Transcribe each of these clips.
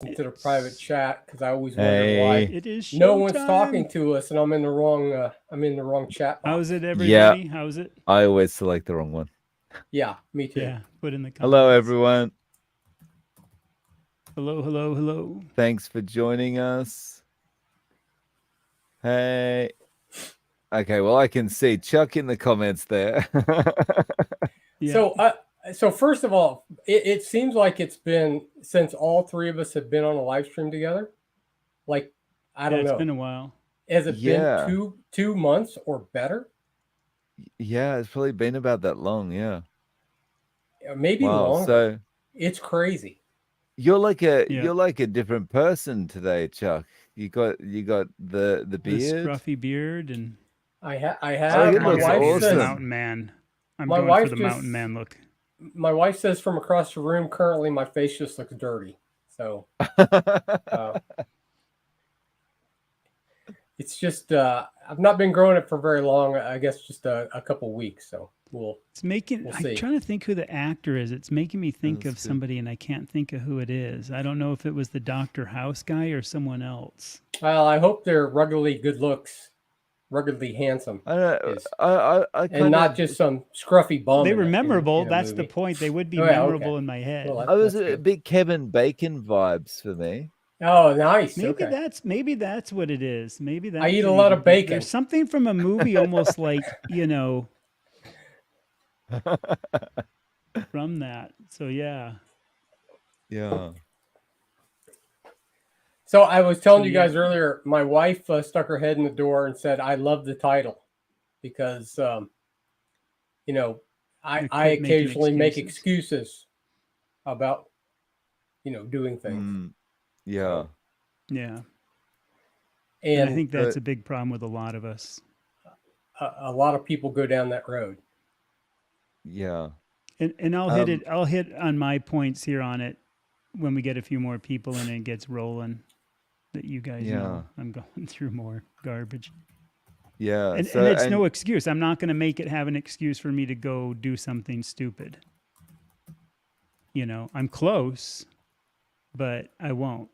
into the private chat because I always wonder why Hey. It is no one's showtime. talking to us and I'm in the wrong chat How's box. it, Yeah, everybody? How's it? I always select the wrong one. Yeah, me too. Yeah, put in the Hello, comments. everyone. Hello, hello, hello. Thanks for joining us. Hey. Okay, well, I can see Chuck in the comments there. Yeah, So first of all, it seems like it's been since all three of us have been on a live stream together. Like, I yeah, don't it's know. been a while. Has it been Yeah. two months or better? Yeah, it's probably been about that long. Yeah. Maybe Wow. longer. So It's crazy. you're like a Yeah, you're like a different person today, Chuck. You got the the beard. scruffy beard and I Oh, have. it My looks yeah, wife yeah, the says awesome. mountain man. I'm my going for wife the just mountain man look. my wife says from across the room currently my face just looks dirty. So uh, it's just I've not been growing it for very long. I guess just a couple weeks. So It's making. we'll I'm see. trying to think who the actor is. It's making me think That's of good. somebody, and I can't think of who it is. I don't know if it was the Doctor House guy or someone else. Well, I hope they're ruggedly good looks, ruggedly handsome, I don't, is I and kind not of just some scruffy bum They were in memorable. a That's the movie. point. They would be Oh yeah, okay. memorable in my Well, head. I was that's a good. bit Kevin Bacon vibes for me. Oh, nice. Maybe Okay. that's what it is. Maybe I that eat a could lot even of be. There's bacon. something from a movie almost like, from that. So yeah. Yeah. So I was So telling you yeah. guys earlier, my wife stuck her head in the door and said, "I love the title," because you know, I I quit making occasionally make excuses. excuses about doing things. Mm, yeah. So Yeah. And I and think that's But a big problem with a lot of us. a lot of people go down that road. yeah. And I'll hit Um, it. I'll hit on my points here on it when we get a few more people and it gets rolling. That you guys yeah. know I'm going through more garbage. Yeah. And So it's no and excuse. I'm not going to make it have an excuse for me to go do something stupid. I'm close, but I won't.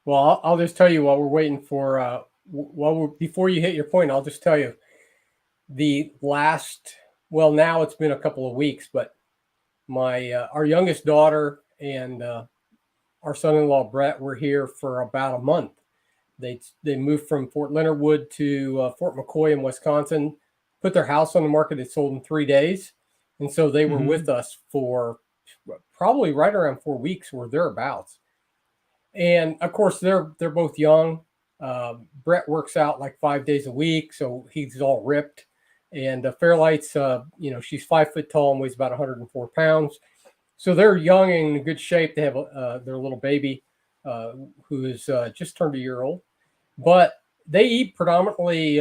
Well, I'll just tell you while we're waiting for before you hit your point, I'll just tell you the last. Well, now it's been a couple of weeks, but my our youngest daughter and our son-in-law Brett were here for about a month. They moved from Fort Leonard Wood to Fort McCoy in Wisconsin, put their house on the market. It sold in 3 days, and so they were Mm-hmm. with us for probably right around 4 weeks or thereabouts. And of course, they're both young. Brett works out like 5 days a week, so he's all ripped. And Fairlight's, she's 5 foot tall and weighs about 104 pounds. So they're young and in good shape. They have their little baby who is just turned a year old, but they eat predominantly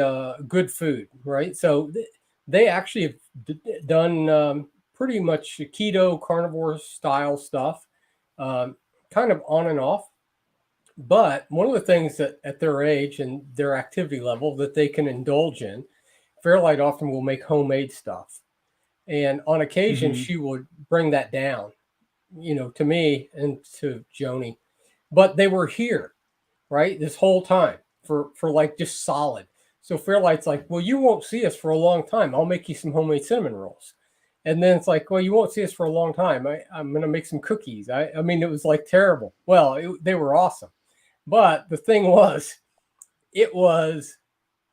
good food, right? So they actually have done pretty much keto, carnivore style stuff, um, kind of on and off. But one of the things that at their age and their activity level that they can indulge in, Fairlight often will make homemade stuff. And on occasion, Mm-hmm. she would bring that down, to me and to Joni. But they were here, right, this whole time for like just solid. So Fairlight's like, well, you won't see us for a long time. I'll make you some homemade cinnamon rolls. And then it's like, well, you won't see us for a long time. I'm going to make some cookies. I mean, it was like terrible. Well, they were awesome. But the thing was, it was,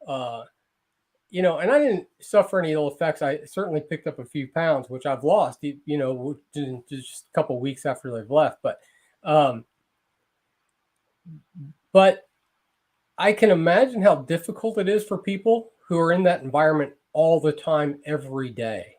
uh, and I didn't suffer any ill effects. I certainly picked up a few pounds, which I've lost, in just a couple of weeks after they've left. Um, but I can imagine how difficult it is for people who are in that environment all the time, every day.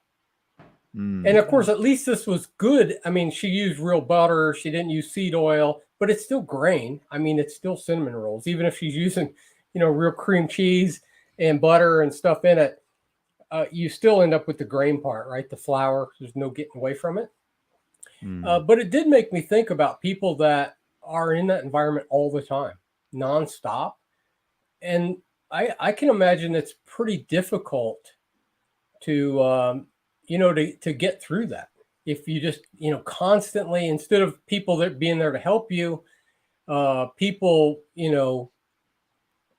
And mm, of Yeah. course, at least this was good. I mean, she used real butter. She didn't use seed oil, but it's still grain. I mean, it's still cinnamon rolls, even if she's using, real cream cheese and butter and stuff in it. You still end up with the grain part, right? The flour. There's no getting away from it. mm. But it did make me think about people that are in that environment all the time, nonstop. And I can imagine it's pretty difficult to to get through that. if you just, constantly, instead of people that being there to help you, people,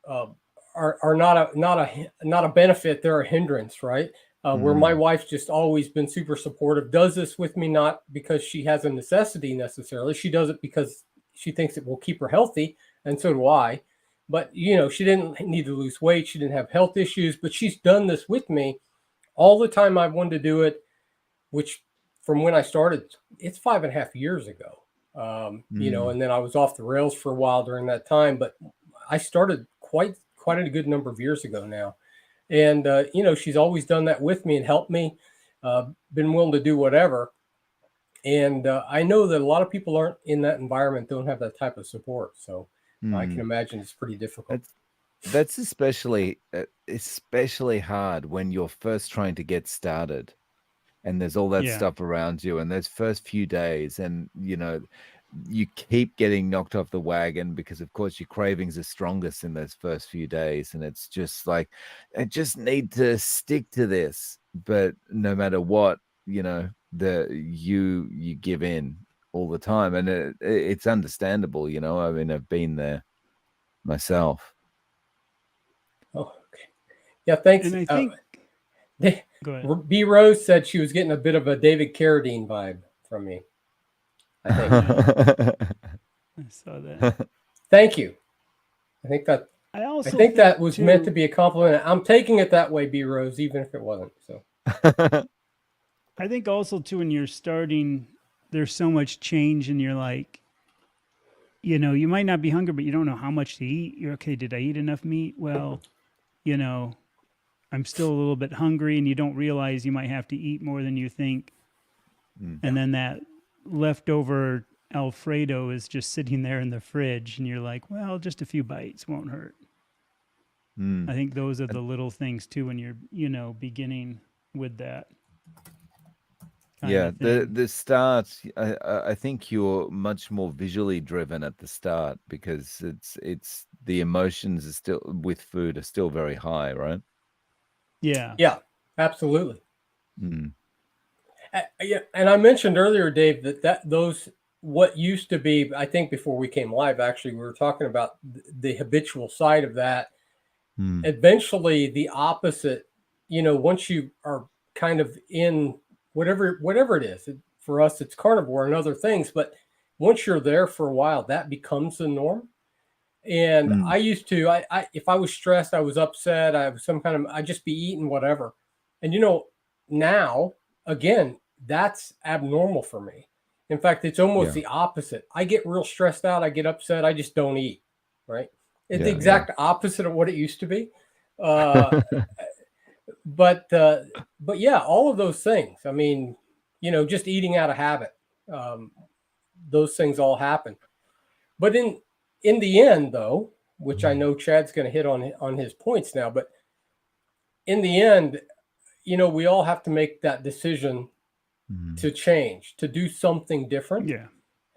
uh, are not a benefit. They're a hindrance, right? Where my wife's just always been super supportive, does this with me not because she has a necessity necessarily. She does it because she thinks it will keep her healthy, and so do I. But she didn't need to lose weight. She didn't have health issues, but she's done this with me all the time I wanted to do it, which from when I started, it's 5.5 years ago. And then I was off the rails for a while during that time, but I started quite a good number of years ago now. And, she's always done that with me and helped me, been willing to do whatever. And I know that a lot of people aren't in that environment, don't have that type of support. So I can imagine it's pretty difficult. That's especially hard when you're first trying to get started and there's all that stuff around you, and those first few days, and you keep getting knocked off the wagon because of course your cravings are strongest in those first few days, and it's just like, I just need to stick to this. But no matter what, you give in all the time, and it's understandable. I mean, I've been there myself. Oh, okay. Yeah, thanks. And I think go ahead. B Rose said she was getting a bit of a David Carradine vibe from me, I think. I saw that. Thank you. I think that was too, meant to be a compliment. I'm taking it that way, B Rose, even if it wasn't. So I think also too, when you're starting, there's so much change, and you're like, you might not be hungry, but you don't know how much to eat. You're okay. Did I eat enough meat? Well, I'm still a little bit hungry, and you don't realize you might have to eat more than you think. And then that leftover Alfredo is just sitting there in the fridge, and you're like, well, just a few bites won't hurt. I think those are the little things too when you're, beginning with that. The start, I think you're much more visually driven at the start because it's the emotions are still with food are still very high, right? Yeah, absolutely. And I mentioned earlier, Dave, that those what used to be, I think before we came live, actually, we were talking about the habitual side of that. Eventually, the opposite. Once you are kind of in whatever it is, for us, it's carnivore and other things. But once you're there for a while, that becomes the norm. And I used to, I if I was stressed, I was upset, I was I'd just be eating whatever. And now again, that's abnormal for me. In fact, it's almost the opposite. I get real stressed out, I get upset, I just don't eat. Right? It's the exact opposite of what it used to be. But yeah, all of those things. I mean, just eating out of habit. Those things all happen. But in the end, though, which I know Chad's going to hit on his points now, but in the end, we all have to make that decision to change, to do something different. Yeah.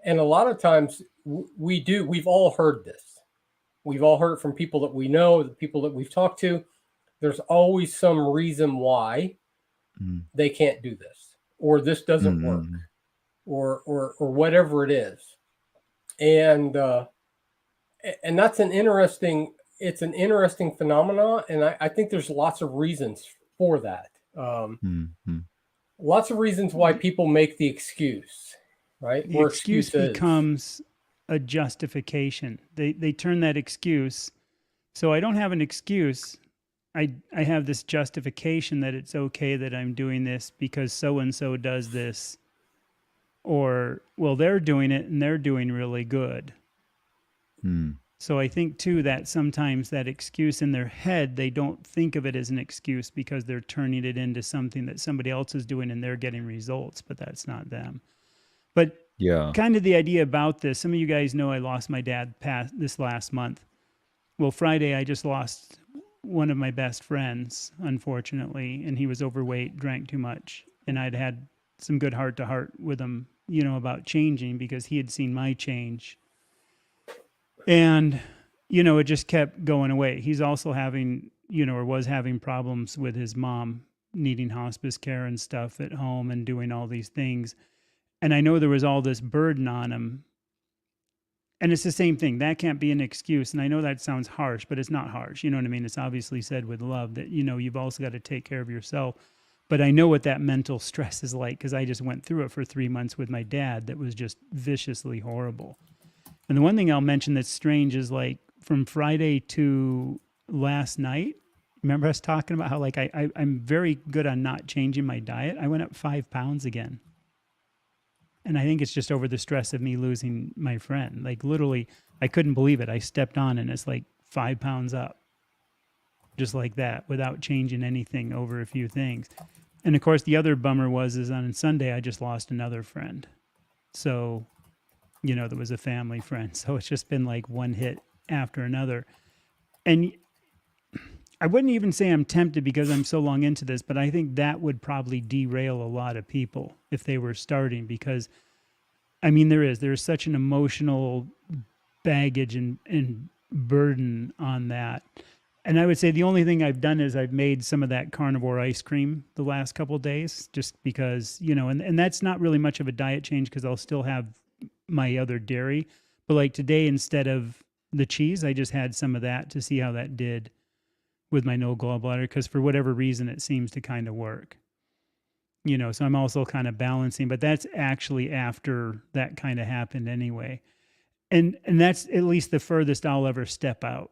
And a lot of times we do. We've all heard this. We've all heard it from people that we know, the people that we've talked to. There's always some reason why they can't do this, or this doesn't work, or whatever it is. And that's an interesting phenomenon, and I think there's lots of reasons for that. Lots of reasons why people make the excuse, right? The excuse becomes a justification. They turn that excuse. So I don't have an excuse. I have this justification that it's okay that I'm doing this because so and so does this, or well, they're doing it and they're doing really good. So I think too that sometimes that excuse in their head, they don't think of it as an excuse because they're turning it into something that somebody else is doing and they're getting results, but that's not them. But kind of the idea about this, some of you guys know I lost my dad this last month. Well, Friday I just lost one of my best friends, unfortunately, and he was overweight, drank too much, and I'd had some good heart-to-heart with him, about changing because he had seen my change. And, it just kept going away. He's also having, or was having problems with his mom needing hospice care and stuff at home and doing all these things. And I know there was all this burden on him. And it's the same thing. That can't be an excuse. And I know that sounds harsh, but it's not harsh. You know what I mean? It's obviously said with love that, you've also got to take care of yourself. But I know what that mental stress is like because I just went through it for 3 months with my dad that was just viciously horrible. And the one thing I'll mention that's strange is like from Friday to last night, remember us talking about how like I'm very good on not changing my diet? I went up 5 pounds again. And I think it's just over the stress of me losing my friend. Like literally, I couldn't believe it. I stepped on and it's like 5 pounds up. Just like that, without changing anything over a few things. And of course, the other bummer is on Sunday, I just lost another friend. So, there was a family friend. So it's just been like one hit after another. And I wouldn't even say I'm tempted because I'm so long into this, but I think that would probably derail a lot of people if they were starting because, I mean, there's such an emotional baggage and burden on that. And I would say the only thing I've done is I've made some of that carnivore ice cream the last couple of days just because, and that's not really much of a diet change because I'll still have my other dairy. But like today, instead of the cheese, I just had some of that to see how that did with my no gallbladder because for whatever reason, it seems to kind of work. So I'm also kind of balancing, but that's actually after that kind of happened anyway. And that's at least the furthest I'll ever step out.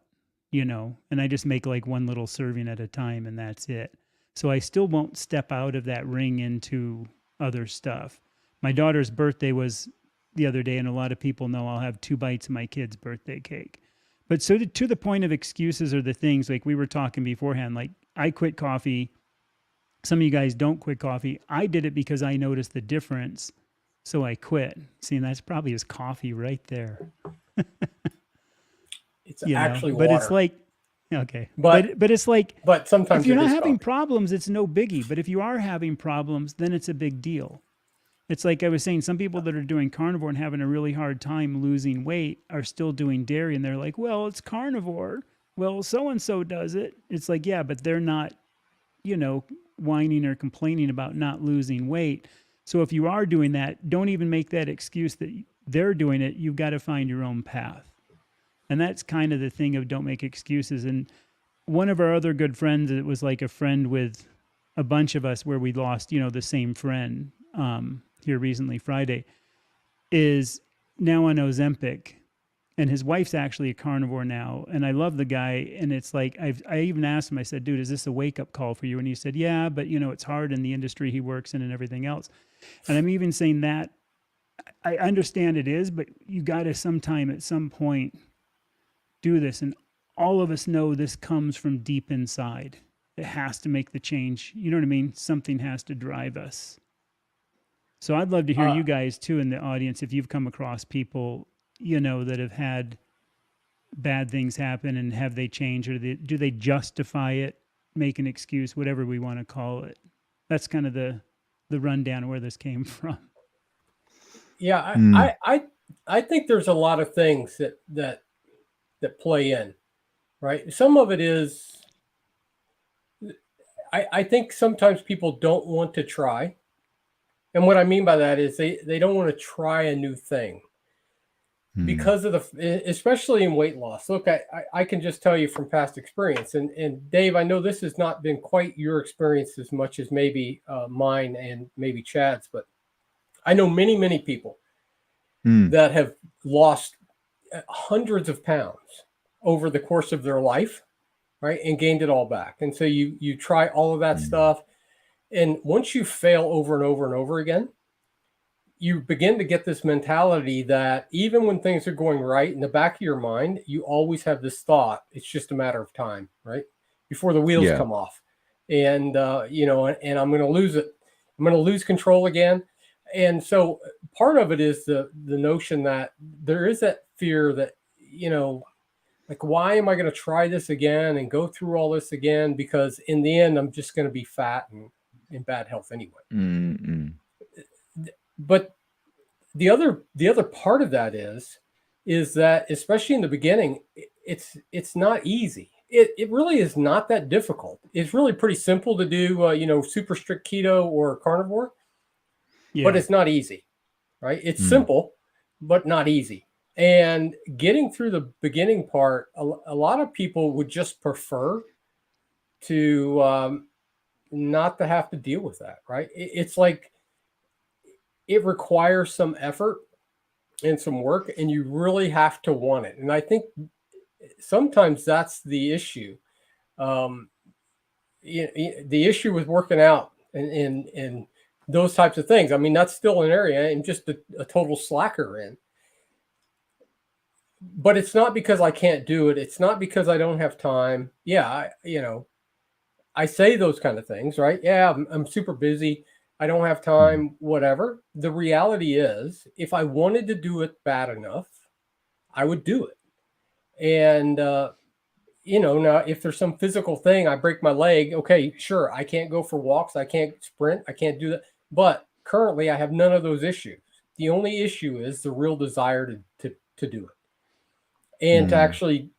And I just make like one little serving at a time and that's it. So I still won't step out of that ring into other stuff. My daughter's birthday was the other day and a lot of people know I'll have 2 bites of my kid's birthday cake. But so to the point of excuses are the things like we were talking beforehand, like I quit coffee. Some of you guys don't quit coffee. I did it because I noticed the difference. So I quit. See, and that's probably his coffee right there. It's actually but water. It's like, okay. But it's like, but sometimes if you're not having coffee. problems, it's no biggie. But if you are having problems, then it's a big deal. It's like I was saying, some people that are doing carnivore and having a really hard time losing weight are still doing dairy. And they're like, well, it's carnivore. Well, so-and-so does it. It's like, yeah, but they're not, whining or complaining about not losing weight. So if you are doing that, don't even make that excuse that they're doing it. You've got to find your own path. And that's kind of the thing of don't make excuses. And one of our other good friends, it was like a friend with a bunch of us where we lost, the same friend here recently, Friday, is now on Ozempic. And his wife's actually a carnivore now. And I love the guy. And it's like, I even asked him, I said, dude, is this a wake-up call for you? And he said, yeah, but, it's hard in the industry he works in and everything else. And I'm even saying that I understand it is, but you got to sometime at some point do this. And all of us know this comes from deep inside. It has to make the change. You know what I mean? Something has to drive us. So I'd love to hear you guys too in the audience, if you've come across people, that have had bad things happen and have they changed or do they justify it, make an excuse, whatever we want to call it. That's kind of the rundown of where this came from. Yeah, I think there's a lot of things that play in, right? Some of it is, I think sometimes people don't want to try. And what I mean by that is they don't want to try a new thing because of especially in weight loss. Look, I can just tell you from past experience, and Dave, I know this has not been quite your experience as much as maybe mine and maybe Chad's, but I know many, many people that have lost hundreds of pounds over the course of their life, right? And gained it all back. And so you try all of that stuff. And once you fail over and over and over again, you begin to get this mentality that even when things are going right in the back of your mind, you always have this thought, it's just a matter of time, right? Before the wheels come off. And, and I'm going to lose it. I'm going to lose control again. And so part of it is the notion that there is that fear that, like, why am I going to try this again and go through all this again? Because in the end, I'm just going to be fat and in bad health anyway. Mm-hmm. But the other part of that is that especially in the beginning, it's not easy. it really is not that difficult. It's really pretty simple to do, super strict keto or carnivore, but Yeah. it's not easy, right? It's Mm. simple, but not easy. And getting through the beginning part, a lot of people would just prefer to not to have to deal with that, right? It's like it requires some effort and some work, and you really have to want it. And I think sometimes that's the issue. Um, the issue with working out and those types of things. I mean, that's still an area I'm just a total slacker in. But it's not because I can't do it. It's not because I don't have time. Yeah, I say those kind of things, right? Yeah, I'm super busy. I don't have Mm. time, whatever. The reality is, if I wanted to do it bad enough, I would do it. And, now if there's some physical thing, I break my leg, okay, sure, I can't go for walks, I can't sprint, I can't do that. But currently, I have none of those issues. The only issue is the real desire to do it and to Mm. actually,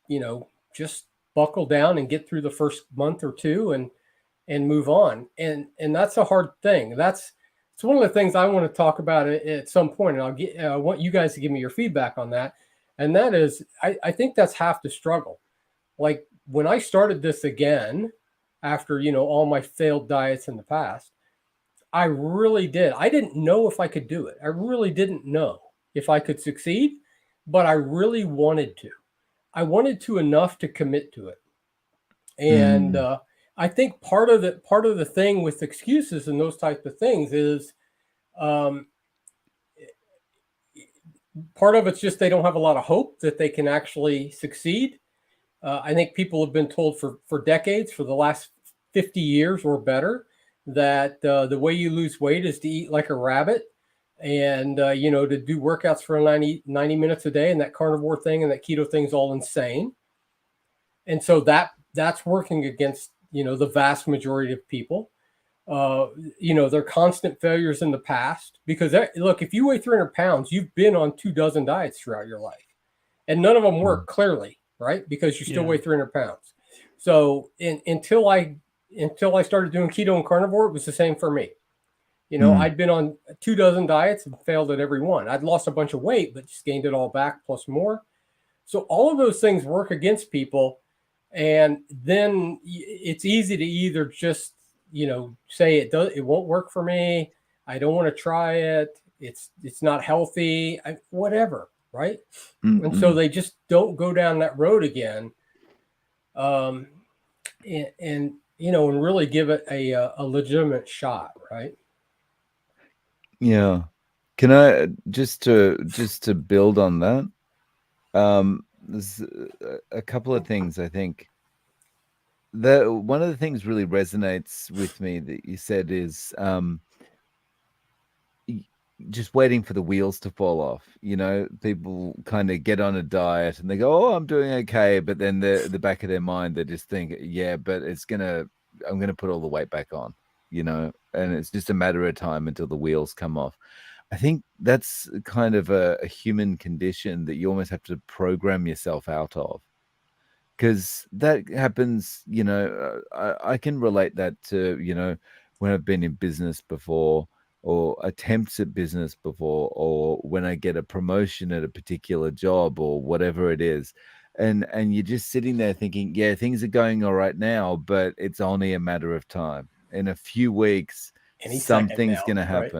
just buckle down and get through the first month or two and move on. And that's a hard thing. It's one of the things I want to talk about at some point, and I want you guys to give me your feedback on that. And that is, I think that's half the struggle. Like when I started this again, after all my failed diets in the past, I really did. I didn't know if I could do it. I really didn't know if I could succeed, but I really wanted to. I wanted to enough to commit to it. And Mm. I think part of the thing with excuses and those types of things is um, part of it's just they don't have a lot of hope that they can actually succeed. I think people have been told for decades, for the last 50 years or better, that the way you lose weight is to eat like a rabbit and to do workouts for 90 minutes a day, and that carnivore thing and that keto thing is all insane. And so that's working against the vast majority of people. uh their constant failures in the past, because look, if you weigh 300 pounds, you've been on 2 dozen diets throughout your life, and none of them Mm. work, clearly, right? Because you still Yeah. weigh 300 pounds. So until I started doing keto and carnivore, it was the same for me. Mm. I'd been on 2 dozen diets and failed at every one. I'd lost a bunch of weight but just gained it all back plus more. So all of those things work against people. And then it's easy to either just, say it won't work for me. I don't want to try it. It's not healthy, whatever, right? And so Mm. they just don't go down that road again. Um, and really give it a legitimate shot, right? Yeah. Can I just to build on that? There's a couple of things I think. One of the things really resonates with me that you said is just waiting for the wheels to fall off. People kind of get on a diet and they go, "Oh, I'm doing okay," but then the back of their mind they just think, "Yeah, but I'm gonna put all the weight back on," and it's just a matter of time until the wheels come off. I think that's kind of a human condition that you almost have to program yourself out of, because that happens. I can relate that to when I've been in business before, or attempts at business before, or when I get a promotion at a particular job or whatever it is, and you're just sitting there thinking, yeah, things are going all right now, but it's only a matter of time. In a few weeks, Any second now, right?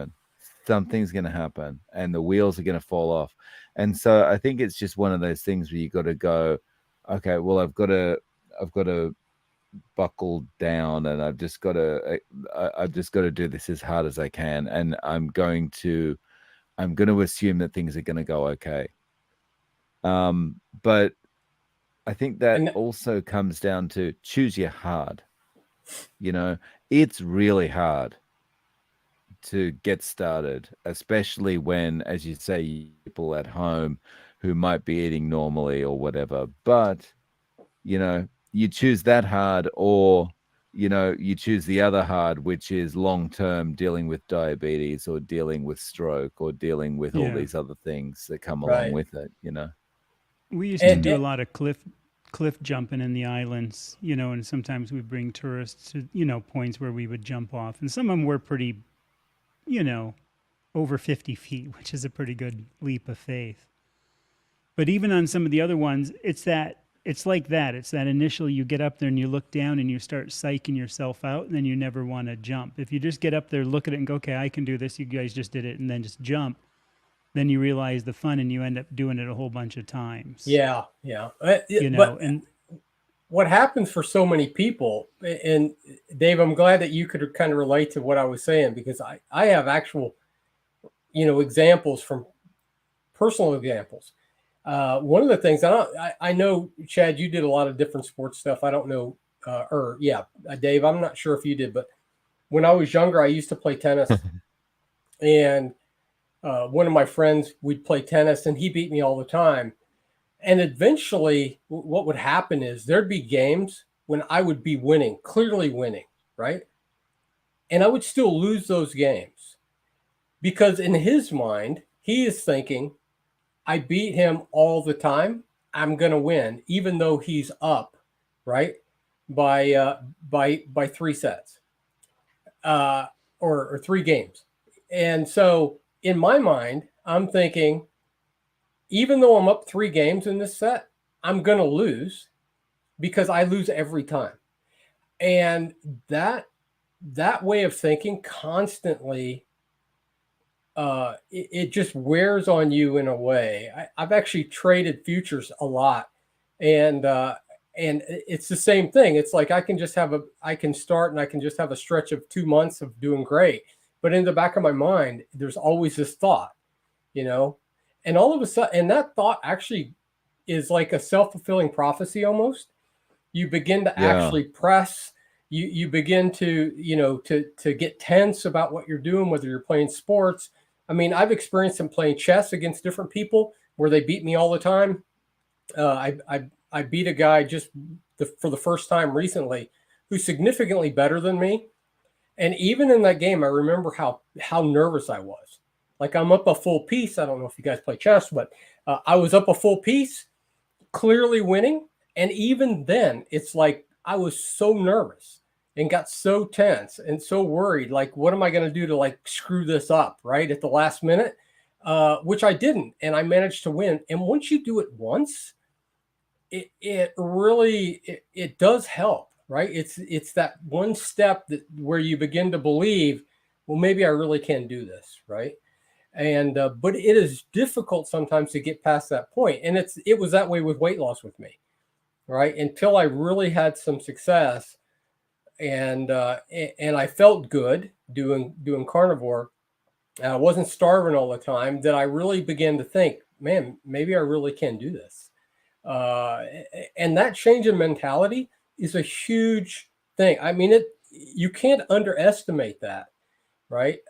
something's going to happen and the wheels are going to fall off. And so I think it's just one of those things where you got to go, okay, well, I've got to buckle down, and I've just got to do this as hard as I can, and I'm going to assume that things are going to go okay. But I think that And also comes down to choose your hard. It's really hard to get started, especially when, as you say, people at home who might be eating normally or whatever. But you choose that hard, or you choose the other hard, which is long term, dealing with diabetes or dealing with stroke or dealing with all Yeah. these other things that come along right. with it. We used to And, Mm. do a and lot of cliff jumping in the islands, and sometimes we bring tourists to, points where we would jump off. And some of them were pretty, over 50 feet, which is a pretty good leap of faith. But even on some of the other ones, it's like that. It's that initial, you get up there and you look down and you start psyching yourself out, and then you never want to jump. If you just get up there, look at it and go, okay, I can do this. You guys just did it, and then just jump. Then you realize the fun, and you end up doing it a whole bunch of times. Yeah. But and what happens for so many people, and Dave, I'm glad that you could kind of relate to what I was saying, because I have actual, examples from personal examples. One of the things I know, Chad, you did a lot of different sports stuff. I don't know, Dave, I'm not sure if you did, but when I was younger, I used to play tennis, and one of my friends, we'd play tennis, and he beat me all the time. And eventually what would happen is there'd be games when I would be winning, clearly winning, right? And I would still lose those games, because in his mind, he is thinking, I beat him all the time, I'm going to win, even though he's up, right? By 3 sets, or 3 games. And so in my mind, I'm thinking, even though I'm up 3 games in this set, I'm going to lose, because I lose every time. And that way of thinking constantly, it just wears on you in a way. I've actually traded futures a lot, and it's the same thing. It's like I can start and I can just have a stretch of 2 months of doing great. But in the back of my mind, there's always this thought, and all of a sudden, and that thought actually is like a self-fulfilling prophecy almost. You begin to actually press, you begin to, to get tense about what you're doing, whether you're playing sports. I mean, I've experienced them playing chess against different people where they beat me all the time. I beat a guy for the first time recently who's significantly better than me. And even in that game, I remember how nervous I was. Like, I'm up a full piece. I don't know if you guys play chess, but I was up a full piece, clearly winning. And even then, it's like I was so nervous and got so tense and so worried. Like, what am I going to do to like screw this up right at the last minute? Which I didn't. And I managed to win. And once you do it once, it really does help. Right. It's that one step where you begin to believe, well, maybe I really can do this. Right. And, but it is difficult sometimes to get past that point. And it was that way with weight loss with me. Right. Until I really had some success, and I felt good doing carnivore. I wasn't starving all the time, that I really began to think, man, maybe I really can do this. And that change in mentality is a huge thing. I mean, you can't underestimate that, right?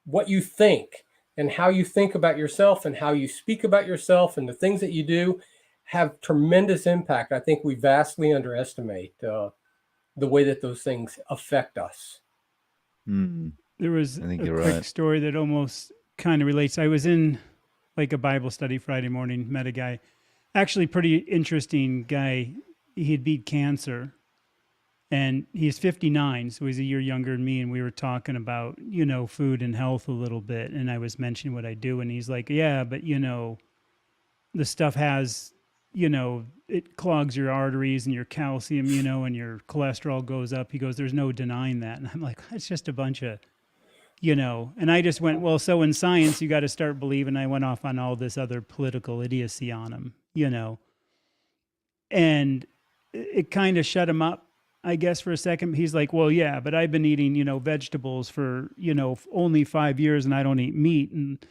What you think and how you think about yourself and how you speak about yourself and the things that you do have tremendous impact. I think we vastly underestimate the way that those things affect us. There was a quick story that almost kind of relates. I was in like a Bible study Friday morning, met a guy, actually pretty interesting guy. He had beat cancer, and he's 59, so he's a year younger than me. And we were talking about, food and health a little bit. And I was mentioning what I do. And he's like, yeah, but the stuff has, it clogs your arteries and your calcium, and your cholesterol goes up. He goes, there's no denying that. And I'm like, it's just a bunch of, and I just went, well, so in science, you got to start believing. I went off on all this other political idiocy on him, and it kind of shut him up, I guess, for a second. He's like, well, yeah, but I've been eating, vegetables for, only 5 years, and I don't eat meat. And,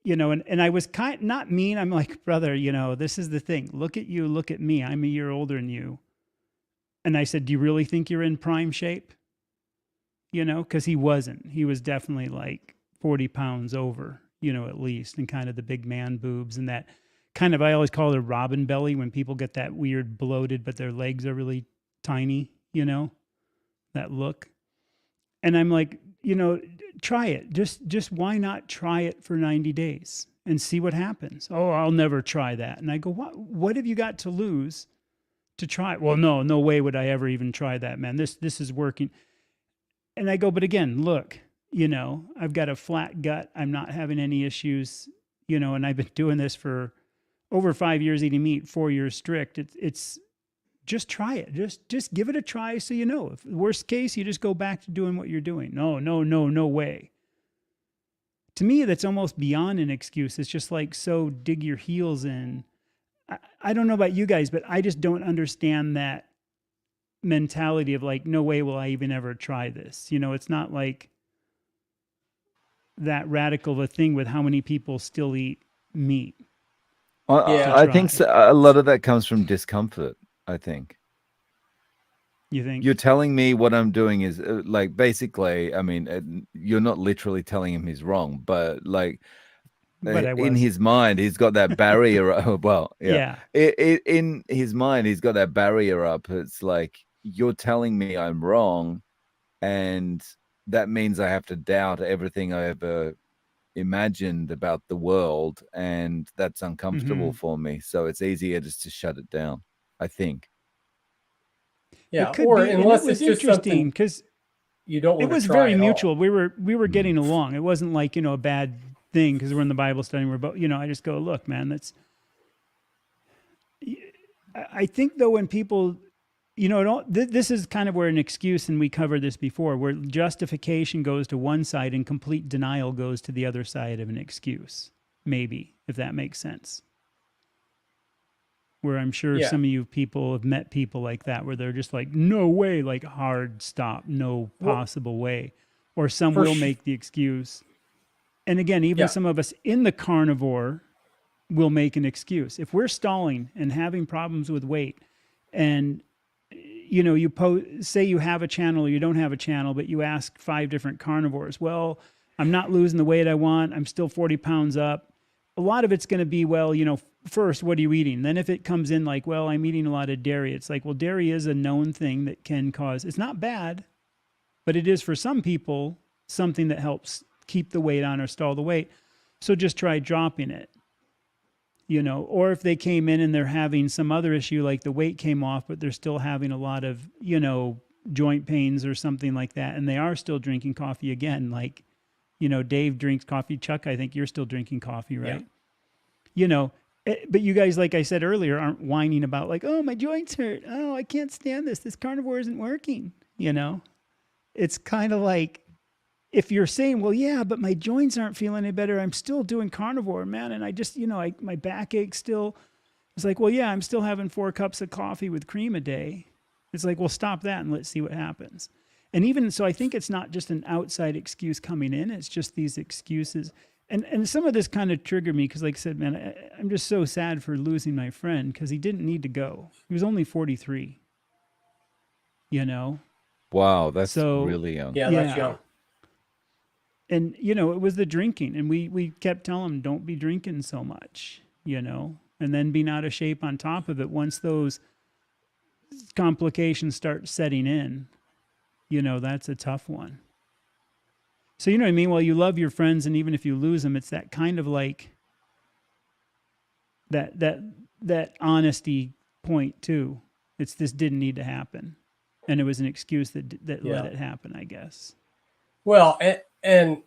and I was not mean. I'm like, brother, this is the thing. Look at you, look at me. I'm a year older than you. And I said, do you really think you're in prime shape? Because he wasn't. He was definitely like 40 pounds over, at least, and kind of the big man boobs and that kind of, I always call it a robin belly when people get that weird bloated, but their legs are really tiny, that look. And I'm like, try it. Just why not try it for 90 days and see what happens? Oh, I'll never try that. And I go, what have you got to lose to try it? Well, no way would I ever even try that, man. This is working. And I go, but again, look, I've got a flat gut. I'm not having any issues, and I've been doing this for over 5 years eating meat, 4 years strict. It's just try it. Just give it a try so If worst case, you just go back to doing what you're doing. No way. To me, that's almost beyond an excuse. It's just like, so dig your heels in. I don't know about you guys, but I just don't understand that mentality of like, no way will I even ever try this. It's not like that radical of a thing with how many people still eat meat. I think a lot of that comes from discomfort, I think. You think? You're telling me what I'm doing is like, basically, I mean, you're not literally telling him he's wrong, but like, in his mind, he's got that barrier. Well, yeah. In his mind, he's got that barrier up. It's like, you're telling me I'm wrong, and that means I have to doubt everything I ever imagined about the world, and that's uncomfortable for me. So it's easier just to shut it down, I think. Yeah, or unless it's just something because you don't want to try. It was very mutual. We were getting along. It wasn't like a bad thing because we're in the Bible study. We're both, I just go, look, man, I think though when people, this is kind of where an excuse, and we covered this before, where justification goes to one side and complete denial goes to the other side of an excuse. Maybe, if that makes sense. Where I'm sure some of you people have met people like that, where they're just like, no way, like hard stop, no possible way. Or some will make the excuse. And again, even some of us in the carnivore will make an excuse. If we're stalling and having problems with weight, and you say you have a channel or you don't have a channel, but you ask 5 different carnivores, well, I'm not losing the weight I want, I'm still 40 pounds up. A lot of it's going to be, well, first, what are you eating? Then if it comes in like, well, I'm eating a lot of dairy, it's like, well, dairy is a known thing that can cause, it's not bad, but it is for some people something that helps keep the weight on or stall the weight. So just try dropping it, or if they came in and they're having some other issue, like the weight came off, but they're still having a lot of, joint pains or something like that. And they are still drinking coffee again. Like, Dave drinks coffee. Chuck, I think you're still drinking coffee, right? Yeah. But you guys, like I said earlier, aren't whining about like, oh, my joints hurt. Oh, I can't stand this. This carnivore isn't working. It's kind of like, if you're saying, well, yeah, but my joints aren't feeling any better, I'm still doing carnivore, man. And I just, my back ache still. It's like, well, yeah, I'm still having 4 cups of coffee with cream a day. It's like, well, stop that and let's see what happens. And even so, I think it's not just an outside excuse coming in. It's just these excuses. And some of this kind of triggered me because, like I said, man, I'm just so sad for losing my friend because he didn't need to go. He was only 43, Wow, that's really young. Yeah, that's young. And, it was the drinking. And we kept telling him, don't be drinking so much, and then being out of shape on top of it. Once those complications start setting in, that's a tough one. So, you know what I mean? Well, you love your friends, and even if you lose them, it's that kind of like that honesty point too. It's this didn't need to happen. And it was an excuse that let it happen, I guess. Well, and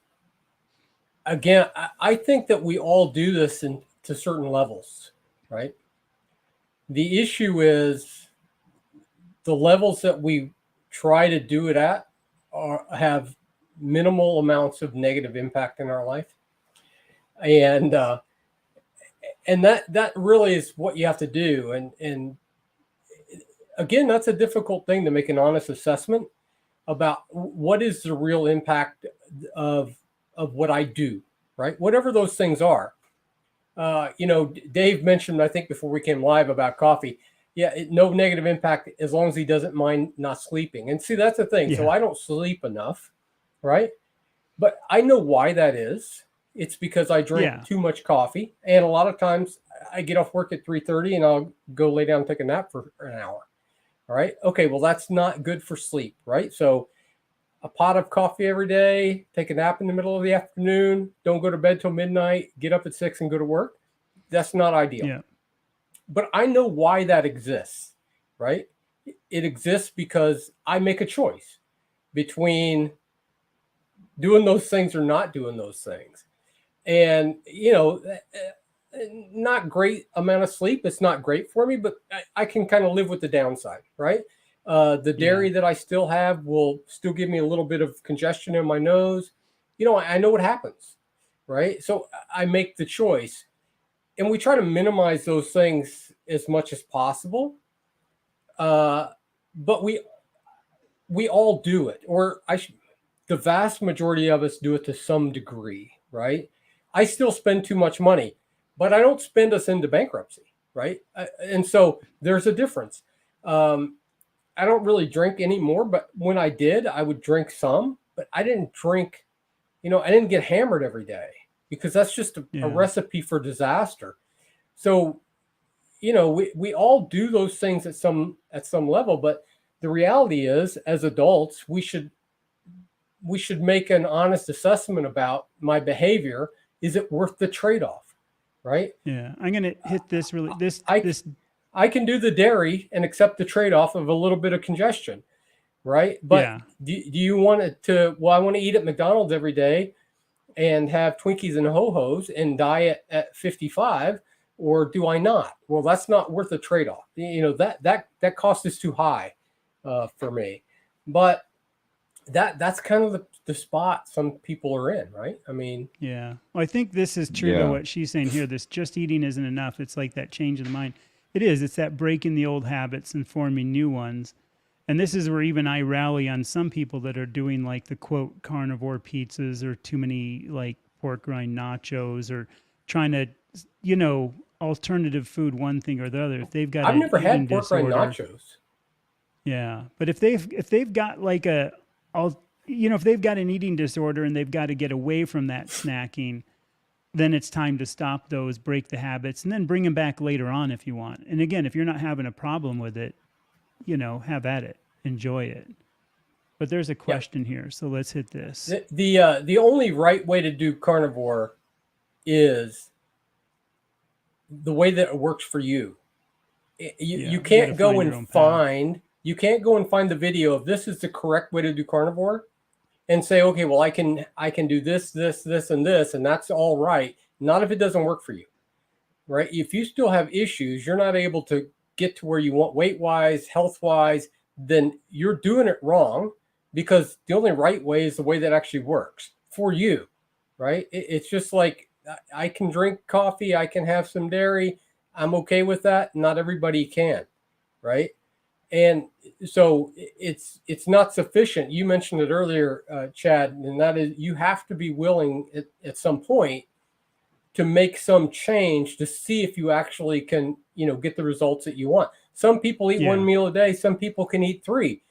again, I think that we all do this to certain levels, right? The issue is the levels that we try to do it at have minimal amounts of negative impact in our life. And that really is what you have to do. And again, that's a difficult thing to make an honest assessment about what is the real impact of what I do, right? Whatever those things are. Dave mentioned, I think before we came live, about coffee. Yeah, no negative impact as long as he doesn't mind not sleeping. And see, that's the thing. Yeah. So I don't sleep enough, right? But I know why that is. It's because I drink too much coffee. And a lot of times I get off work at 3:30 and I'll go lay down and take a nap for an hour. All right. Okay. Well, that's not good for sleep, right? So a pot of coffee every day, take a nap in the middle of the afternoon, don't go to bed till midnight, get up at 6 and go to work. That's not ideal. Yeah. But I know why that exists, right? It exists because I make a choice between doing those things or not doing those things. And, not great amount of sleep. It's not great for me, but I can kind of live with the downside, right? The dairy that I still have will still give me a little bit of congestion in my nose. I know what happens, right? So I make the choice, and we try to minimize those things as much as possible. But we all do it, or the vast majority of us do it to some degree, right? I still spend too much money, but I don't spend us into bankruptcy, right? And so there's a difference. I don't really drink anymore, but when I did, I would drink some, but I didn't drink, I didn't get hammered every day, because that's just a recipe for disaster. So, we all do those things at some level, but the reality is, as adults, we should make an honest assessment about my behavior. Is it worth the trade-off, right? Yeah, I'm gonna hit this really. I can do the dairy and accept the trade-off of a little bit of congestion, right? But do you want it to? Well, I want to eat at McDonald's every day and have Twinkies and Ho-Hos and die at 55, or do I not? Well, that's not worth the trade-off. That cost is too high for me. But that's kind of the spot some people are in, right? I mean, well, I think this is true to what she's saying here. This just eating isn't enough. It's like that change of the mind. It is. It's that breaking the old habits and forming new ones. And this is where even I rally on some people that are doing like the quote carnivore pizzas, or too many like pork rind nachos, or trying to, alternative food, one thing or the other. If they've got I've never had pork disorder, rind nachos. Yeah, but if they've got like if they've got an eating disorder and they've got to get away from that snacking, then it's time to stop those, break the habits, and then bring them back later on if you want. And again, if you're not having a problem with it, have at it, enjoy it. But there's a question here, so let's hit this. The only right way to do carnivore is the way that it works for you. You can't go and find the video of this is the correct way to do carnivore and say, okay, well, I can do this, and this, and that's all right. Not if it doesn't work for you, right? If you still have issues, you're not able to get to where you want weight-wise, health-wise, then you're doing it wrong, because the only right way is the way that actually works for you, right? It's just like, I can drink coffee, I can have some dairy, I'm okay with that. Not everybody can, right? And so it's not sufficient. You mentioned it earlier, Chad, and that is, you have to be willing at some point to make some change to see if you actually can, get the results that you want. Some people eat one meal a day. Some people can eat 3.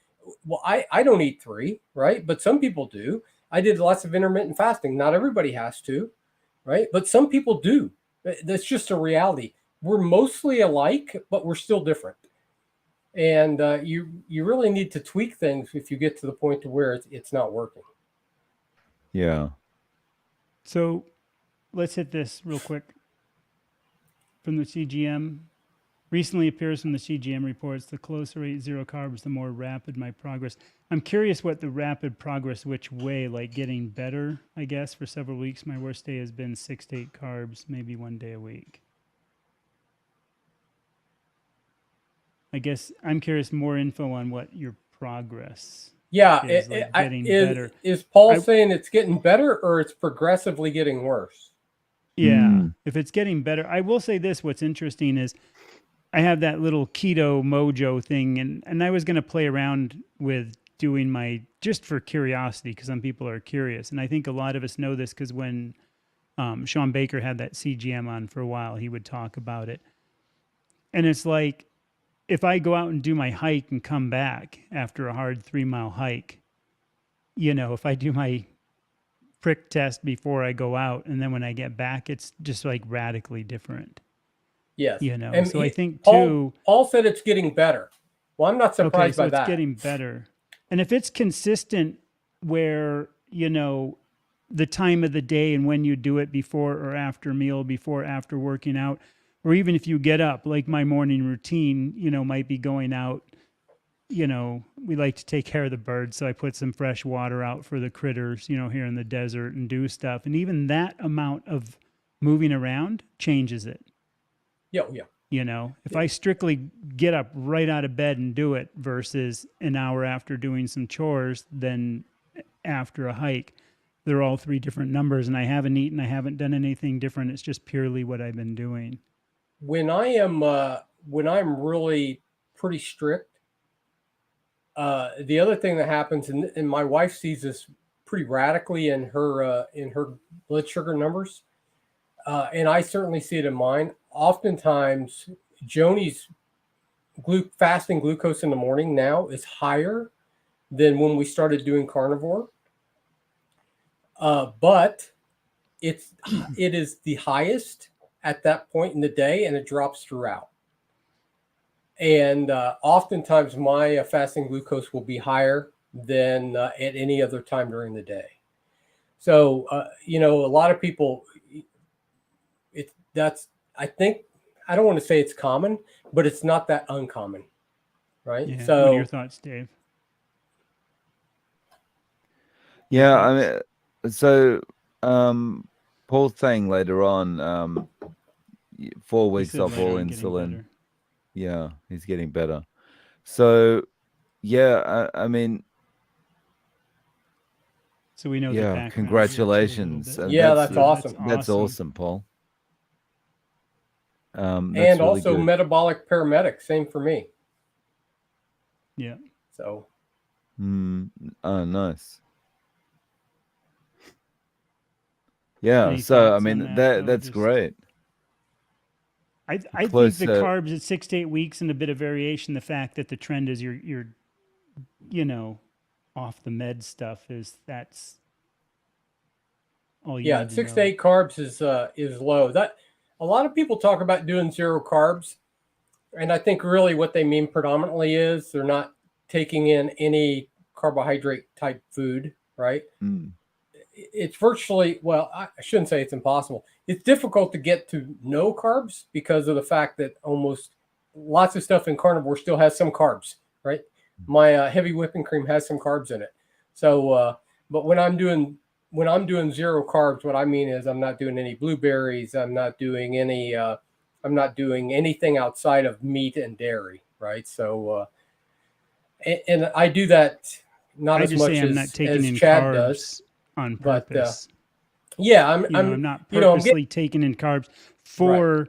Well, I don't eat 3, right? But some people do. I did lots of intermittent fasting. Not everybody has to, right? But some people do. That's just a reality. We're mostly alike, but we're still different. And you really need to tweak things if you get to the point to where it's not working. Yeah. So let's hit this real quick from the CGM. Recently appears from the CGM reports, the closer I eat zero carbs, the more rapid my progress. I'm curious what the rapid progress, which way, like getting better, I guess. For several weeks, my worst day has been 6 to 8 carbs, maybe 1 day a week. I guess I'm curious more info on what your progress is, like getting better. Is Paul saying it's getting better or it's progressively getting worse? Yeah. If it's getting better, I will say this, what's interesting is I have that little keto mojo thing, and I was going to play around with doing my, just for curiosity, because some people are curious. And I think a lot of us know this because when Sean Baker had that CGM on for a while, he would talk about it. And it's like, if I go out and do my hike and come back after a hard 3-mile hike, if I do my prick test before I go out, and then when I get back, it's just like radically different. Yes. And so I think Paul said it's getting better. Well, I'm not surprised by that. It's getting better. And if it's consistent where, the time of the day and when you do it, before or after meal, before, after working out, or even if you get up, like my morning routine, might be going out. We like to take care of the birds. So I put some fresh water out for the critters, here in the desert, and do stuff. And even that amount of moving around changes it. Yeah, yeah. If I strictly get up right out of bed and do it versus an hour after doing some chores, then after a hike, they're all three different numbers. And I haven't eaten, I haven't done anything different. It's just purely what I've been doing. When I'm really pretty strict, the other thing that happens, and my wife sees this pretty radically in her blood sugar numbers, and I certainly see it in mine. Oftentimes, Joni's fasting glucose in the morning now is higher than when we started doing carnivore, but it is the highest at that point in the day, and it drops throughout. And oftentimes my fasting glucose will be higher than at any other time during the day. So, a lot of people, I think, I don't want to say it's common, but it's not that uncommon, right? Yeah. So, what are your thoughts, Dave? Yeah, I mean, so Paul's saying later on, 4 weeks off all insulin. Yeah, he's getting better. So, yeah, I mean, so we know. Yeah, congratulations. That's awesome. That's awesome, Paul. And really also good. metabolic paramedic, same for me. Yeah. So. Oh, nice. Yeah. So I mean that's great. I think the carbs at 6 to 8 weeks and a bit of variation. The fact that the trend is you're off the med stuff that's all you need to 6 know. to 8 carbs is low. That a lot of people talk about doing 0 carbs, and I think really what they mean predominantly is they're not taking in any carbohydrate type food, right? It's virtually, well, I shouldn't say it's impossible. It's difficult to get to no carbs because of the fact that almost lots of stuff in carnivore still has some carbs, right? My heavy whipping cream has some carbs in it. So, but when I'm doing 0 carbs, what I mean is I'm not doing any blueberries. I'm not doing anything outside of meat and dairy, right? So, and I do that not as much as Chad does. On purpose. But I'm not purposely taking in carbs for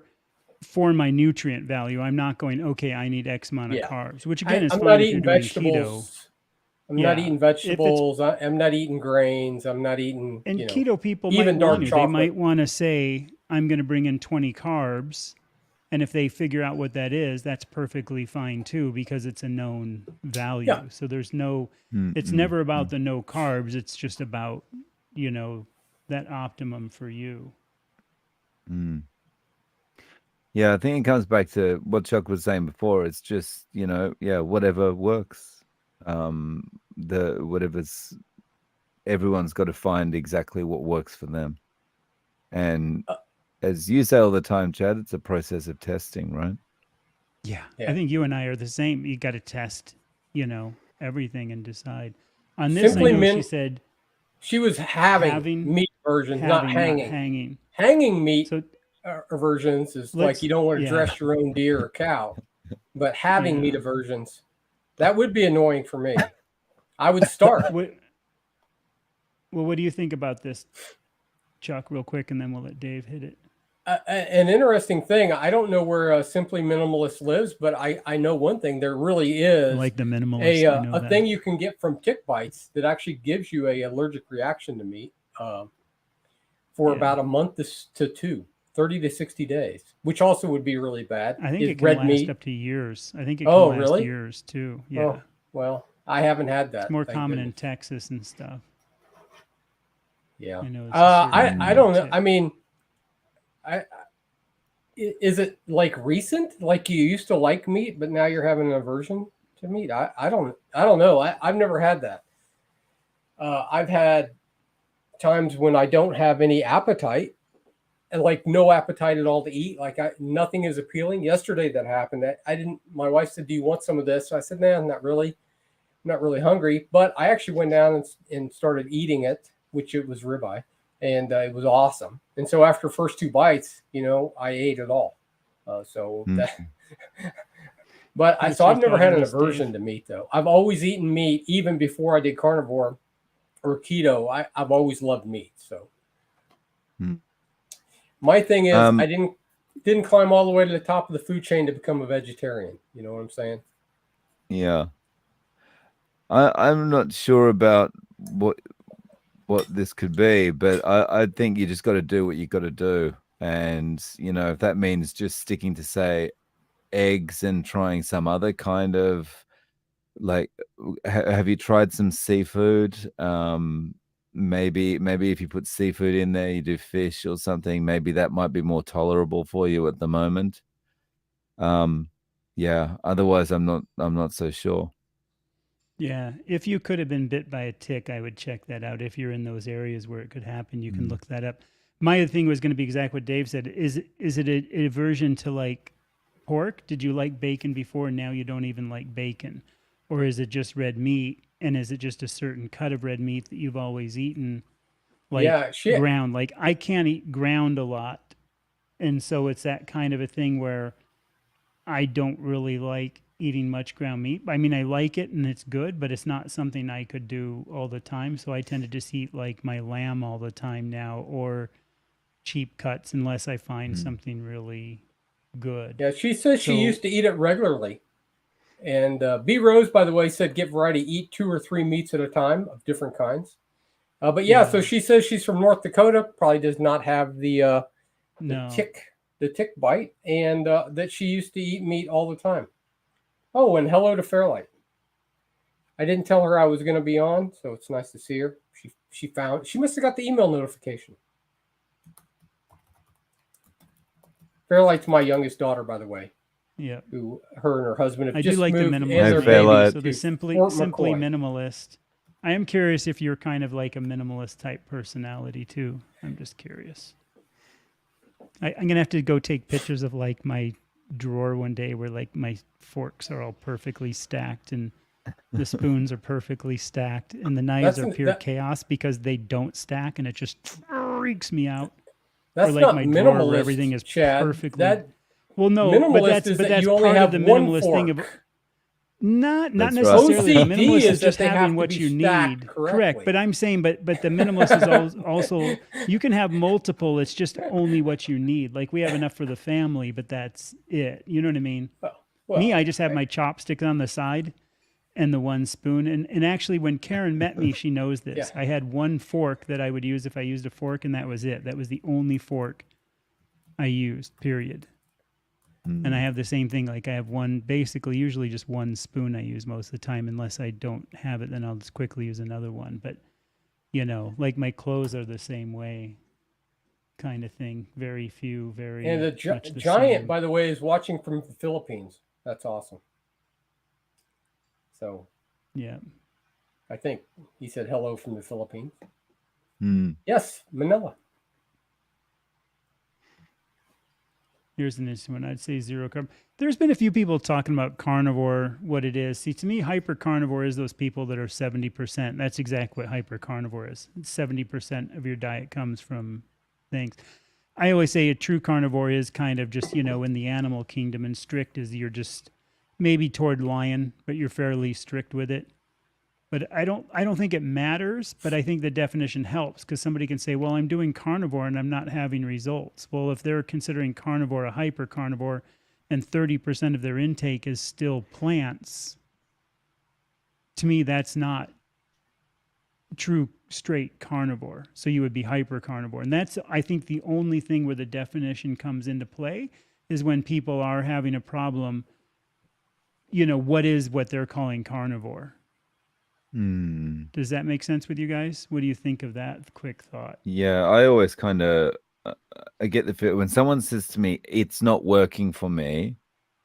my nutrient value. I'm not going, okay, I need X amount of carbs, which again is fine if you're doing keto. I'm not eating vegetables. I'm not eating grains. I'm not eating. And keto people even might dark want to. chocolate. They might want to say, I'm going to bring in 20 carbs. And if they figure out what that is, that's perfectly fine too, because it's a known value. Yeah. So there's it's never about the no carbs. It's just about, that optimum for you. Yeah, I think it comes back to what Chuck was saying before. It's just, whatever works. Everyone's got to find exactly what works for them. And as you say all the time, Chad, it's a process of testing, right? Yeah. I think you and I are the same. You got to test, everything and decide. On this, Simply I know she said she was having meat versions, not hanging. Hanging meat aversions is like you don't want to dress your own deer or cow, but having meat aversions, that would be annoying for me. I would start. Well, what do you think about this, Chuck, real quick, and then we'll let Dave hit it. An interesting thing. I don't know where Simply Minimalist lives, but I know one thing. There really is like the minimalist, a thing you can get from tick bites that actually gives you a allergic reaction to meat for about a month to 30 to 60 days, which also would be really bad. I think it can last up to years. I think it can last years too. Yeah. Oh, well, I haven't had that. It's more common in Texas and stuff. Yeah. I don't know. I mean, is it like recent? Like you used to like meat, but now you're having an aversion to meat? I don't know. I've never had that. I've had times when I don't have any appetite, and like no appetite at all to eat. Like nothing is appealing. Yesterday that happened. I didn't. My wife said, "Do you want some of this?" So I said, "Nah, not really. I'm not really hungry." But I actually went down and started eating it, which it was ribeye, and it was awesome. And so after first two bites, I ate it all. So that. But so I've never had an aversion to meat though. I've always eaten meat even before I did carnivore or keto. I've always loved meat. So my thing is I didn't climb all the way to the top of the food chain to become a vegetarian. You know what I'm saying? Yeah. I'm not sure about what this could be, but I think you just got to do what you got to do. And, if that means just sticking to, say, eggs and trying some other kind of, like, have you tried some seafood? Maybe if you put seafood in there, you do fish or something, maybe that might be more tolerable for you at the moment. Yeah, otherwise I'm not so sure. Yeah, if you could have been bit by a tick, I would check that out. If you're in those areas where it could happen, you can look that up. My other thing was going to be exactly what Dave said. Is it a aversion to like pork? Did you like bacon before and now you don't even like bacon? Or is it just red meat? And is it just a certain cut of red meat that you've always eaten? Like ground. Like I can't eat ground a lot. And so it's that kind of a thing where I don't really like eating much ground meat. I mean, I like it and it's good, but it's not something I could do all the time. So I tend to just eat like my lamb all the time now, or cheap cuts unless I find something really good. Yeah, she says she used to eat it regularly. And B Rose, by the way, said get variety, eat 2 or 3 meats at a time of different kinds. But yeah, so she says she's from North Dakota, probably does not have the tick bite, and that she used to eat meat all the time. Oh, and hello to Fairlight. I didn't tell her I was going to be on, so it's nice to see her. She must have got the email notification. Fairlight's my youngest daughter, by the way. Yeah. Who her and her husband have I just do like moved the and minimalist. their baby. So the simply minimalist. I am curious if you're kind of like a minimalist type personality too. I'm just curious. I'm gonna have to go take pictures of like my drawer one day where like my forks are all perfectly stacked and the spoons are perfectly stacked and the knives are pure chaos because they don't stack and it just freaks me out. That's or like not my minimalist, drawer where everything is Chad. perfectly. Well, no, but that's part of the minimalist thing of not necessarily. OCD the minimalist is just that having what you need. Correct. But I'm saying, but the minimalist is also you can have multiple. It's just only what you need. Like we have enough for the family, but that's it. You know what I mean? Well, me, I just have my chopsticks on the side and the one spoon. And actually, when Karen met me, she knows this. I had one fork that I would use if I used a fork, and that was it. That was the only fork I used, period. And I have the same thing. Like I have usually just one spoon I use most of the time. Unless I don't have it, then I'll just quickly use another one. But, like my clothes are the same way kind of thing. Very few, very And the giant, same. by the way, is watching from the Philippines. That's awesome. So, yeah. I think he said hello from the Philippines. Yes, Manila. Here's an interesting one. I'd say 0 carb. There's been a few people talking about carnivore, what it is. See, to me, hyper carnivore is those people that are 70%. That's exactly what hyper carnivore is. 70% of your diet comes from things. I always say a true carnivore is kind of just, in the animal kingdom, and strict is you're just maybe toward lion, but you're fairly strict with it. But I don't think it matters, but I think the definition helps because somebody can say, well, I'm doing carnivore and I'm not having results. Well, if they're considering carnivore a hyper carnivore and 30% of their intake is still plants, to me, that's not true straight carnivore. So you would be hyper carnivore. And that's, I think, the only thing where the definition comes into play is when people are having a problem, what they're calling carnivore. Does that make sense with you guys? What do you think of that quick thought? Yeah, I always kind of I get the feel when someone says to me, "It's not working for me.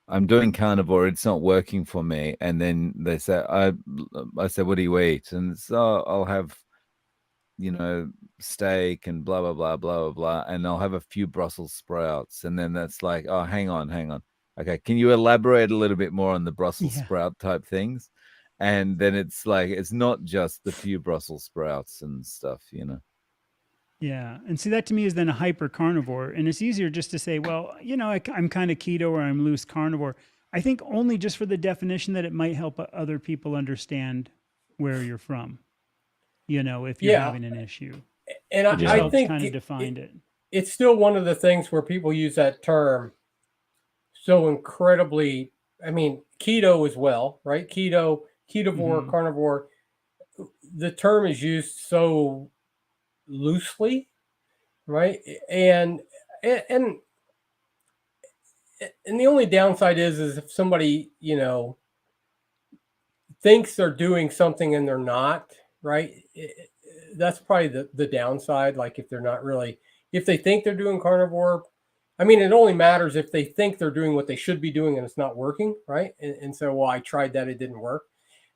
I'm doing carnivore. It's not working for me," and then they say, "I say, what do you eat?" And so I'll have steak and blah, blah, blah, blah, blah, blah. And I'll have a few Brussels sprouts. And then that's like, oh, hang on. Okay. Can you elaborate a little bit more on the Brussels sprout type things? And then it's like, it's not just the few Brussels sprouts and stuff, Yeah. And see, that to me is then a hyper carnivore. And it's easier just to say, well, I'm kind of keto or I'm loose carnivore. I think only just for the definition that it might help other people understand where you're from, if you're having an issue. And I think kind of defined it. It's still one of the things where people use that term so incredibly. I mean, keto as well, right? Keto, ketovore, carnivore. The term is used so loosely, right? And the only downside is if somebody thinks they're doing something and they're not, right? That's probably the downside. Like if they're not really, if they think they're doing carnivore, I mean, it only matters if they think they're doing what they should be doing and it's not working, right? And so, well, I tried that, it didn't work.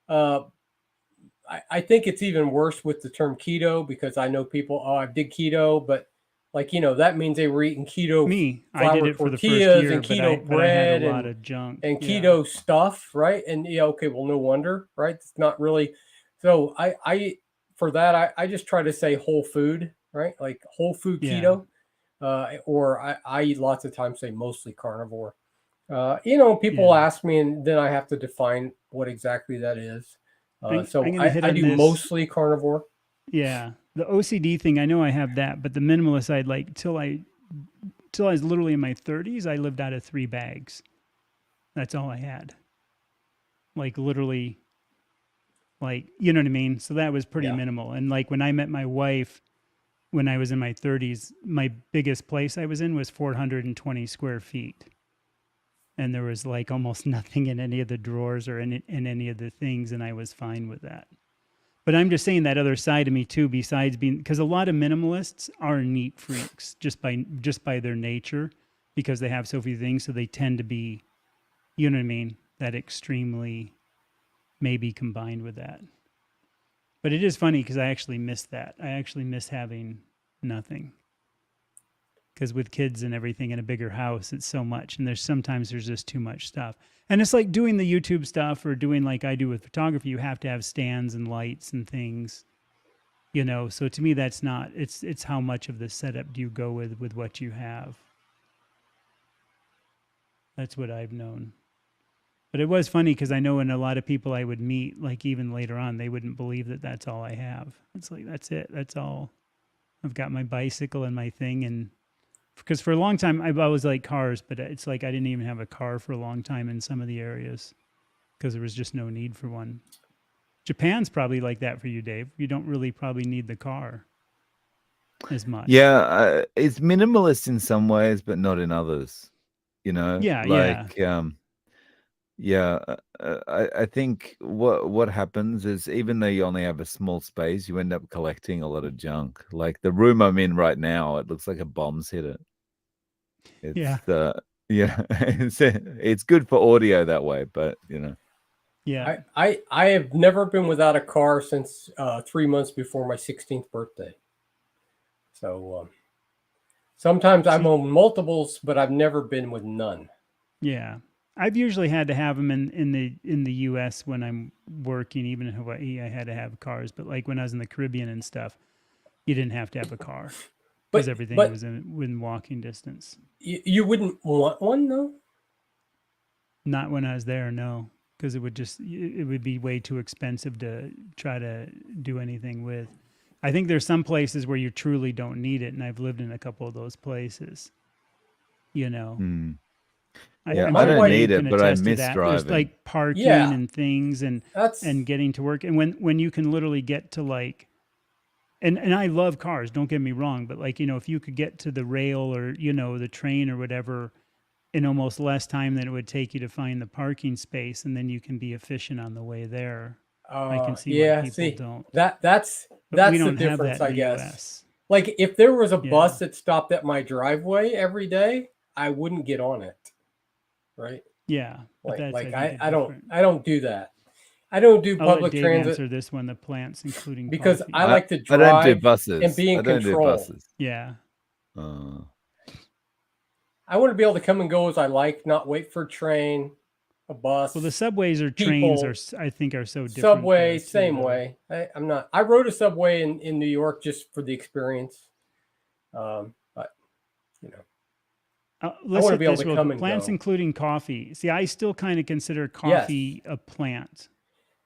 I think it's even worse with the term keto because I know people, I did keto, but that means they were eating keto I did it for the first year, and keto bread I had a lot of junk and keto stuff, right? And okay, well, no wonder, right? It's not really. So I for that, I just try to say whole food, right? Like whole food keto, or I eat lots of times say mostly carnivore. People ask me, and then I have to define what exactly that is. So I do mostly carnivore. Yeah. The OCD thing, I know I have that, but the minimalist side, like till I was literally in my 30s, I lived out of 3 bags. That's all I had. Like literally, like, you know what I mean? So that was pretty minimal. And like when I met my wife, when I was in my 30s, my biggest place I was in was 420 square feet. And there was like almost nothing in any of the drawers or in any of the things. And I was fine with that. But I'm just saying that other side of me too, besides being, because a lot of minimalists are neat freaks just by their nature, because they have so few things. So they tend to be, you know what I mean? That extremely maybe combined with that. But it is funny because I actually miss that. I actually miss having nothing. Because with kids and everything in a bigger house, it's so much. And sometimes there's just too much stuff. And it's like doing the YouTube stuff or doing like I do with photography. You have to have stands and lights and things, So to me, that's not, it's how much of the setup do you go with what you have. That's what I've known. But it was funny because I know in a lot of people I would meet, like even later on, they wouldn't believe that that's all I have. It's like, that's it. That's all. I've got my bicycle and my thing. And because for a long time, I've always liked cars, but it's like I didn't even have a car for a long time in some of the areas because there was just no need for one. Japan's probably like that for you, Dave. You don't really probably need the car as much. Yeah, it's minimalist in some ways, but not in others. I think what happens is even though you only have a small space, you end up collecting a lot of junk. Like the room I'm in right now, it looks like a bomb's hit it. It's good for audio that way, but Yeah. I have never been without a car since 3 months before my 16th birthday. So sometimes I'm on multiples, but I've never been with none. Yeah. I've usually had to have them in the U.S. when I'm working. Even in Hawaii, I had to have cars. But like when I was in the Caribbean and stuff, you didn't have to have a car because everything was within walking distance. You wouldn't want one, though? Not when I was there, no, because it would be way too expensive to try to do anything with. I think there's some places where you truly don't need it, and I've lived in a couple of those places. I don't need it, but I miss driving. There's like parking and things and getting to work. And when you can literally get to like, and I love cars, don't get me wrong, but like, if you could get to the rail or, the train or whatever in almost less time than it would take you to find the parking space, and then you can be efficient on the way there. I can see why people don't. That's the difference, I guess. US. Like if there was a bus that stopped at my driveway every day, I wouldn't get on it. Right. Yeah. I don't do that. I don't do I'll let public Dave transit answer this one, the plants, including because coffee. I like to I don't do drive buses. and be in I don't do control. buses. Yeah. I want to be able to come and go as I like, not wait for a train, a bus. Well, the subways or trains are, I think, are so different. Subway, same way. I'm not. I rode a subway in New York just for the experience, but you know, let's wanna hit be able this to real come quick. and Plants, go. including coffee. See, I still kind of consider coffee a plant.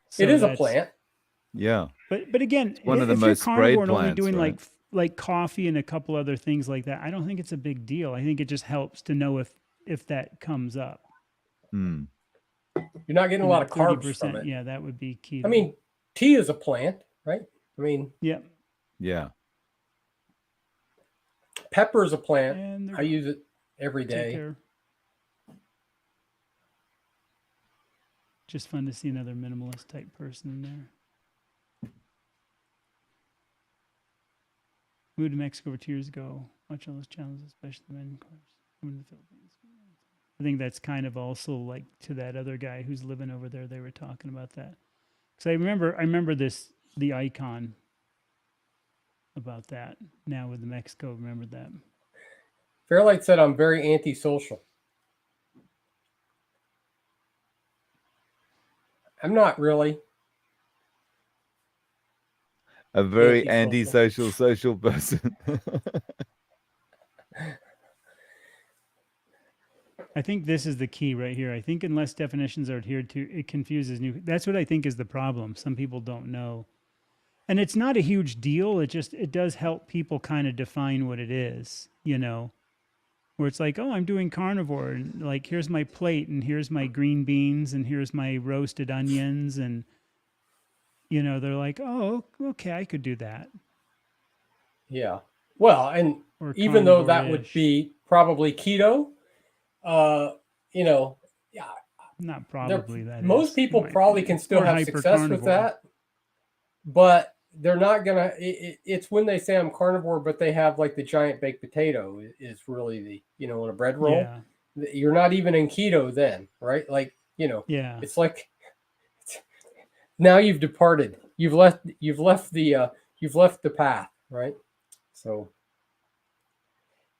So it is a plant. Yeah. But again, one of the if you're most carnivore sprayed and only plants, doing right? like coffee and a couple other things like that, I don't think it's a big deal. I think it just helps to know if that comes up. Mm. You're not getting a lot of carbs from it. Yeah, that would be keto. I mean, tea is a plant, right? I mean, yeah. Yeah. Pepper is a plant. And I use it every take day. care. Just fun to see another minimalist type person in there. Moved to Mexico over 2 years ago. Watch all those channels, especially the men, of course. Moved to the Philippines. I think that's kind of also like to that other guy who's living over there. They were talking about that. Because I remember the icon about that. Now with the Mexico, remember that. Fairlight said I'm very antisocial. I'm not really. A very antisocial social person. I think this is the key right here. I think unless definitions are adhered to, it confuses new. That's what I think is the problem. Some people don't know. And it's not a huge deal. It does help people kind of define what it is, you know, where it's like, oh, I'm doing carnivore, and like, here's my plate, and here's my green beans, and here's my roasted onions. And, you know, they're like, oh, okay, I could do that. Yeah. Well, and even though that would be probably keto, you know, yeah, not probably that. Most people probably can still have success with that, but they're not gonna. It's when they say I'm carnivore, but they have like the giant baked potato is really the, you know, in a bread roll. Yeah. You're not even in keto then, right? Like, you know, yeah, it's like now you've departed. You've left the path, right? So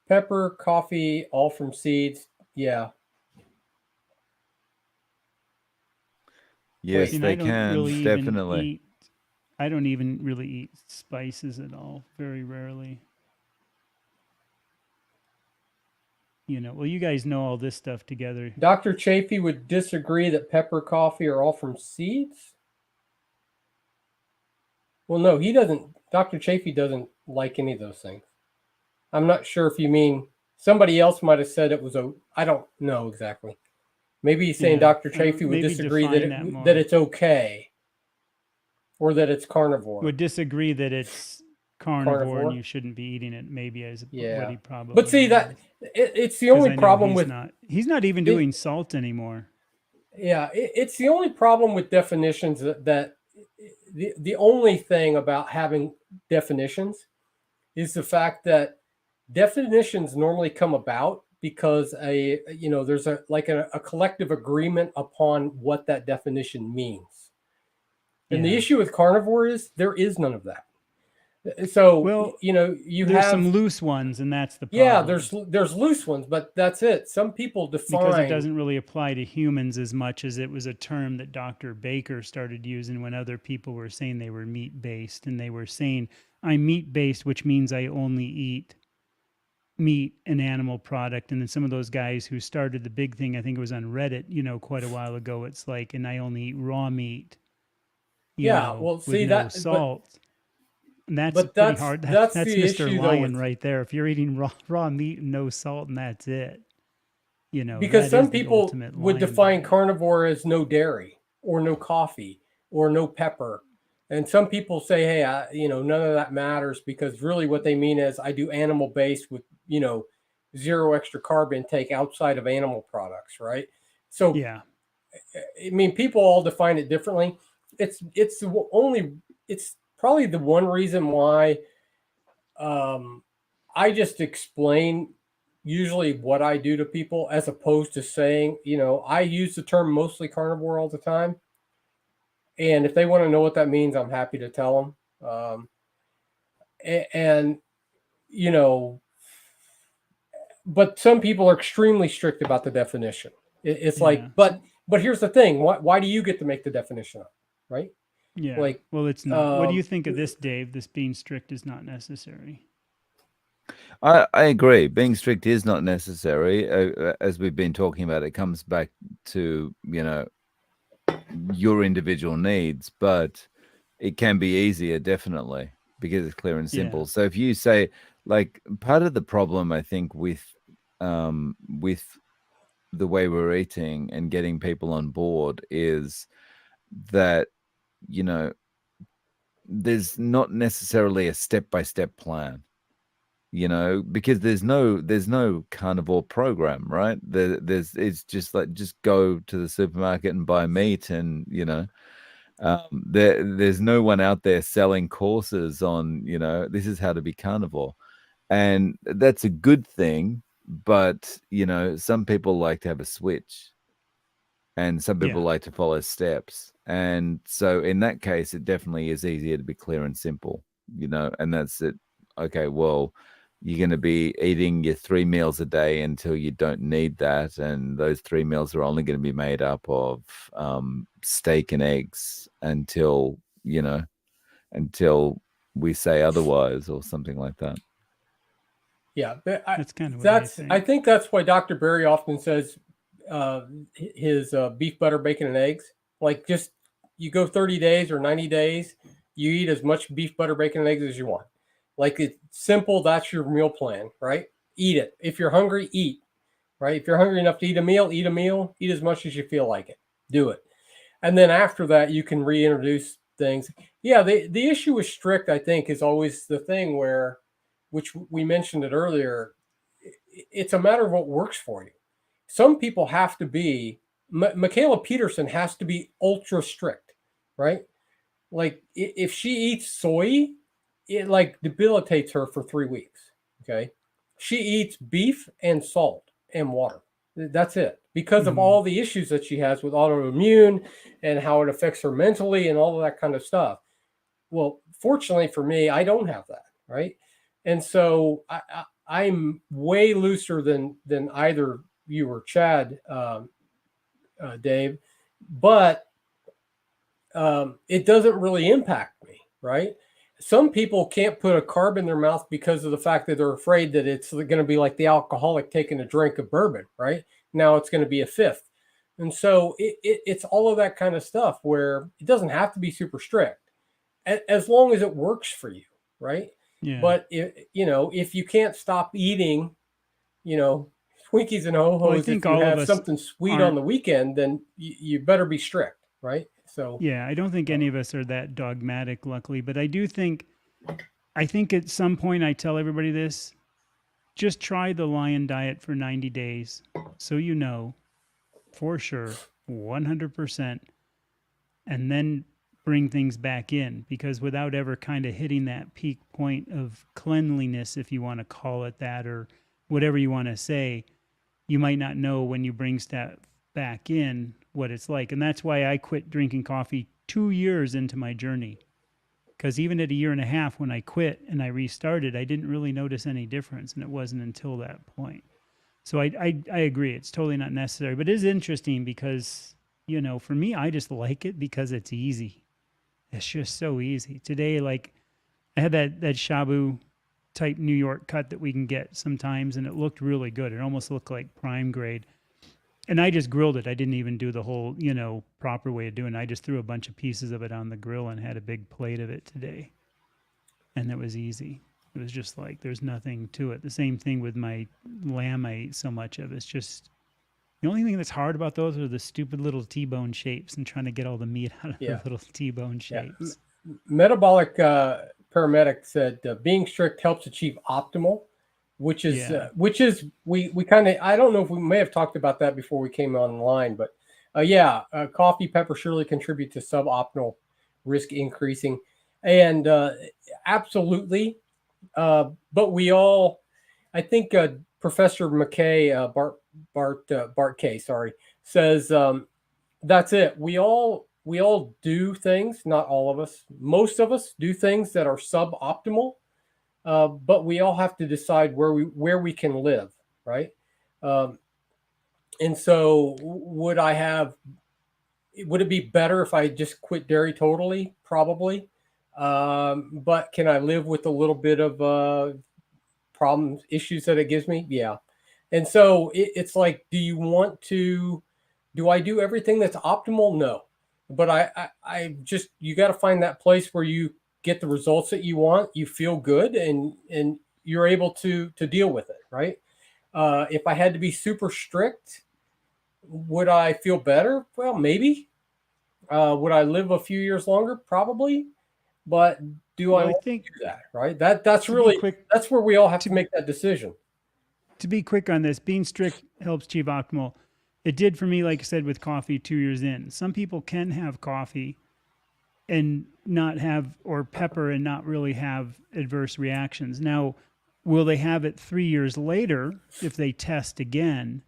pepper, coffee, all from seeds. Yeah. Yes, they can. Definitely. I don't even really eat spices at all. Very rarely. You know, well, you guys know all this stuff together. Dr. Chafee would disagree that pepper, coffee are all from seeds. Well, no, he doesn't. Dr. Chafee doesn't like any of those things. I'm not sure if you mean somebody else might have said it was I don't know exactly. Maybe he's saying Dr. Chafee would disagree that it's okay, or that it's carnivore. Would disagree that it's carnivore and you shouldn't be eating it. Maybe as what he probably. But see that it's the only problem with he's not even doing salt anymore. Yeah, it's the only problem with definitions that the only thing about having definitions is the fact that definitions normally come about because there's a collective agreement upon what that definition means. And the issue with carnivore is there is none of that. So, there's have some loose ones, and that's the problem. Yeah, there's loose ones, but that's it. Some people define because it doesn't really apply to humans as much as it was a term that Dr. Baker started using when other people were saying they were meat-based, and they were saying, I'm meat-based, which means I only eat meat and animal product. And then some of those guys who started the big thing, I think it was on Reddit, quite a while ago, it's like, and I only eat raw meat. Well, see that salt. And that's pretty hard. That's Mr. Issue, Lion right there. If you're eating raw meat and no salt and that's it, because some people would define carnivore as no dairy or no coffee or no pepper. And some people say, hey, none of that matters, because really what they mean is I do animal based with, zero extra carb intake outside of animal products. Right. So, yeah, I mean, people all define it differently. It's probably the one reason why I just explain usually what I do to people, as opposed to saying, I use the term mostly carnivore all the time. And if they want to know what that means, I'm happy to tell them. And, you know, but some people are extremely strict about the definition. It's like, Yeah. but here's the thing. Why do you get to make the definition up? Right? Yeah. Like, Well, it's not. What do you think of this, Dave? This being strict is not necessary. I agree. Being strict is not necessary. As we've been talking about, it comes back to, your individual needs, but it can be easier, definitely, because it's clear and simple. Yeah. So if you say, like, part of the problem, I think, with the way we're eating and getting people on board is that, there's not necessarily a step-by-step plan. Because there's no carnivore program, right? It's just like, just go to the supermarket and buy meat, and there's no one out there selling courses on, this is how to be carnivore, and that's a good thing. But some people like to have a switch, and some people Yeah. like to follow steps, and so in that case, it definitely is easier to be clear and simple, and that's it. Okay, well, you're going to be eating your 3 meals a day until you don't need that, and those 3 meals are only going to be made up of steak and eggs until we say otherwise, or something like that. Yeah, That's kind of what I think. I think that's why Dr. Berry often says his beef, butter, bacon, and eggs. Like, just you go 30 days or 90 days, you eat as much beef, butter, bacon, and eggs as you want. Like, it's simple. That's your meal plan, right? Eat it. If you're hungry, eat. Right? If you're hungry enough to eat a meal, eat a meal. Eat as much as you feel like it. Do it. And then after that, you can reintroduce things. Yeah, the issue with strict, I think, is always the thing where, which we mentioned it earlier, it's a matter of what works for you. Some people have to be, Michaela Peterson has to be ultra strict, right? Like, if she eats soy, it like debilitates her for 3 weeks. Okay. She eats beef and salt and water. That's it, because of all the issues that she has with autoimmune and how it affects her mentally and all of that kind of stuff. Well, fortunately for me, I don't have that, right? And so I'm way looser than either you or Chad, Dave, but it doesn't really impact me, right? Some people can't put a carb in their mouth because of the fact that they're afraid that it's going to be like the alcoholic taking a drink of bourbon, right? Now it's going to be a fifth. And so it's all of that kind of stuff where it doesn't have to be super strict as long as it works for you, right? Yeah. But if you can't stop eating, Twinkies and Ho-Hos, if you have something sweet on the weekend, then you better be strict, right? So yeah, I don't think any of us are that dogmatic, luckily, but I think at some point I tell everybody this: just try the lion diet for 90 days, so for sure, 100%, and then bring things back in, because without ever kind of hitting that peak point of cleanliness, if you want to call it that, or whatever you want to say, you might not know when you bring stuff back in what it's like. And that's why I quit drinking coffee 2 years into my journey, because even at 1.5 years when I quit and I restarted, I didn't really notice any difference, and it wasn't until that point. So I agree, it's totally not necessary, but it is interesting because, for me, I just like it because it's easy. It's just so easy. Today, like, I had that shabu type New York cut that we can get sometimes, and it looked really good. It almost looked like prime grade. And I just grilled it. I didn't even do the whole, proper way of doing it. I just threw a bunch of pieces of it on the grill and had a big plate of it today. And it was easy. It was just like, there's nothing to it. The same thing with my lamb I ate so much of. It's just, the only thing that's hard about those are the stupid little T-bone shapes and trying to get all the meat out of the little T-bone shapes. Yeah. Metabolic paramedic said being strict helps achieve optimal, which is we kind of, I don't know if we may have talked about that before we came online, but coffee, pepper surely contribute to suboptimal risk increasing, and absolutely. But we all, I think Professor McKay, Bart K, sorry, says that's it. We all we all do things, not all of us, most of us do things that are suboptimal, but we all have to decide where we can live, right? Um, and so, would it be better if I just quit dairy totally? Probably. But can I live with a little bit of problems, issues that it gives me? Yeah. And so it's like, do I do everything that's optimal? No. But I just, you got to find that place where you get the results that you want, you feel good, and you're able to deal with it, right? If I had to be super strict, would I feel better? Well, maybe. Would I live a few years longer? Probably. But do I Well, I want think to do that? Right. That's to be really, quick, that's where we all have to to make that decision. to be quick on this, being strict helps achieve optimal. It did for me, like I said, with coffee 2 years in. Some people can have coffee and not have, or pepper and not really have adverse reactions. Now, will they have it 3 years later if they test again?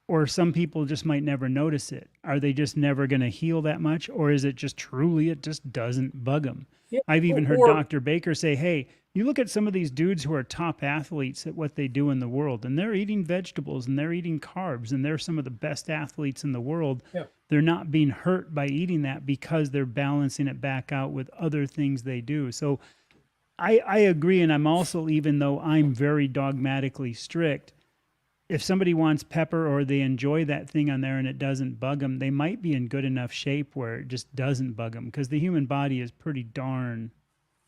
Or some people just might never notice it. Are they just never going to heal that much? Or is it just truly, it just doesn't bug them? Yeah. I've even heard Or Dr. Baker say, hey, you look at some of these dudes who are top athletes at what they do in the world, and they're eating vegetables and they're eating carbs, and they're some of the best athletes in the world. yeah. They're not being hurt by eating that because they're balancing it back out with other things they do. So I agree. And I'm also, even though I'm very dogmatically strict, if somebody wants pepper or they enjoy that thing on there and it doesn't bug them, they might be in good enough shape where it just doesn't bug them, because the human body is pretty darn,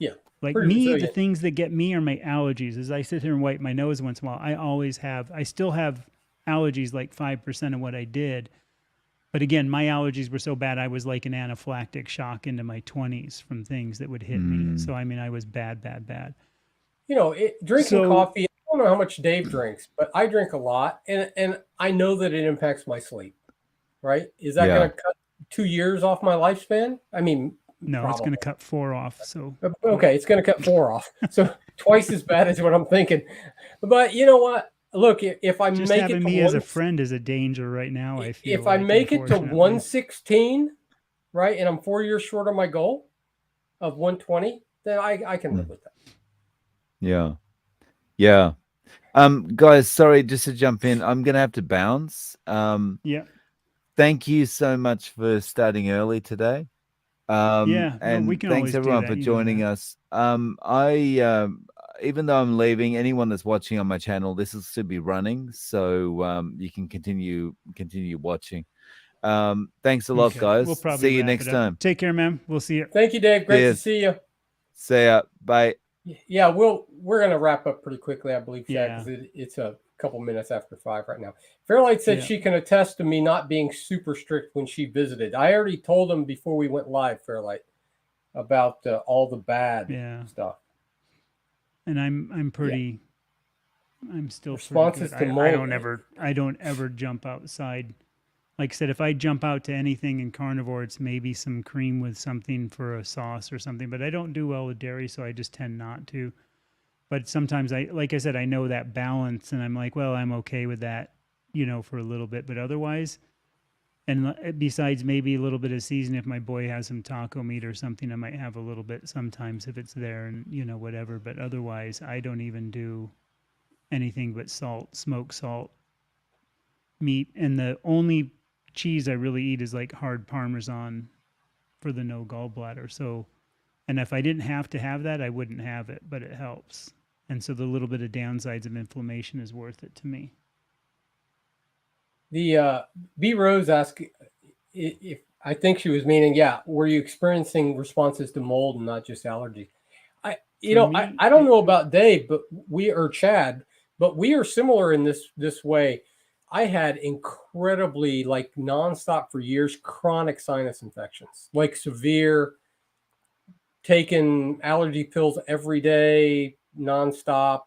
Yeah. like Pretty me, the resilient. things that get me are my allergies. As I sit here and wipe my nose once in a while, I still have allergies, like 5% of what I did. But again, my allergies were so bad, I was like an anaphylactic shock into my 20s from things that would hit me. So, I mean, I was bad, bad, bad. Drinking So, coffee, I don't know how much Dave drinks, but I drink a lot, and I know that it impacts my sleep. Right? Is that going Yeah. to cut 2 years off my lifespan? I mean, no, it's probably. going to cut 4 off. So, Okay, it's going to cut 4 off. So twice as bad as what I'm thinking. But you know what? Look, if I just make it having to me as a friend is a danger right now, I feel if I like, make it to unfortunately. 116, right, and I'm 4 years short of my goal of 120, then I can live with that. Yeah. Yeah. Guys, sorry, just to jump in, I'm gonna have to bounce. Yeah. Thank you so much for starting early today. Yeah. No, we And can thanks always do everyone that. for You know joining that. us. Even though I'm leaving, anyone that's watching on my channel, this will still be running, so you can continue watching. Thanks a lot, Okay. We'll guys. probably See you wrap next it up. time. Take care, man. We'll see you. Thank you, Dave. Great to Cheers. see you. See ya. Bye. Yeah, we're gonna wrap up pretty quickly, I believe, Chad, Yeah. because it's a couple minutes after 5 right now. Fairlight said Yeah. she can attest to me not being super strict when she visited. I already told him before we went live, Fairlight, about all the bad Yeah. stuff. And I'm Yeah. pretty, I'm still pretty Responses good. to I mold. don't ever jump outside. Like I said, if I jump out to anything in carnivore, it's maybe some cream with something for a sauce or something, but I don't do well with dairy, so I just tend not to. But sometimes like I said, I know that balance, and I'm like, well, I'm okay with that, for a little bit. But otherwise, and besides maybe a little bit of season, if my boy has some taco meat or something, I might have a little bit sometimes if it's there, and whatever. But otherwise, I don't even do anything but salt, smoked salt, meat, and the only cheese I really eat is like hard Parmesan for the no gallbladder. So, and if I didn't have to have that, I wouldn't have it, but it helps. And so the little bit of downsides of inflammation is worth it to me. The B Rose asked if I think she was meaning, yeah, were you experiencing responses to mold and not just allergy? I don't know about Dave, but Chad, but we are similar in this way. I had incredibly, like, nonstop for years, chronic sinus infections, like severe, taking allergy pills every day, nonstop.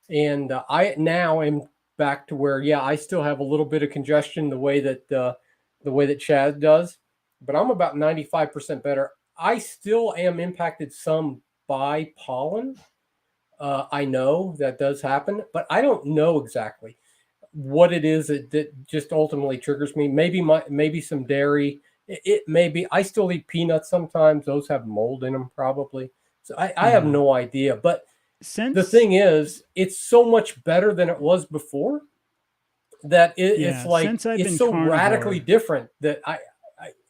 And I now am back to where, yeah, I still have a little bit of congestion the way that Chad does, but I'm about 95% better. I still am impacted some by pollen. I know that does happen, but I don't know exactly what it is that just ultimately triggers me. Maybe some dairy It may be. I still eat peanuts sometimes. Those have mold in them probably. So I have Yeah. no idea. But the Since thing is, it's so much better than it was before that it's like since I've it's been so radically carnivore, different that I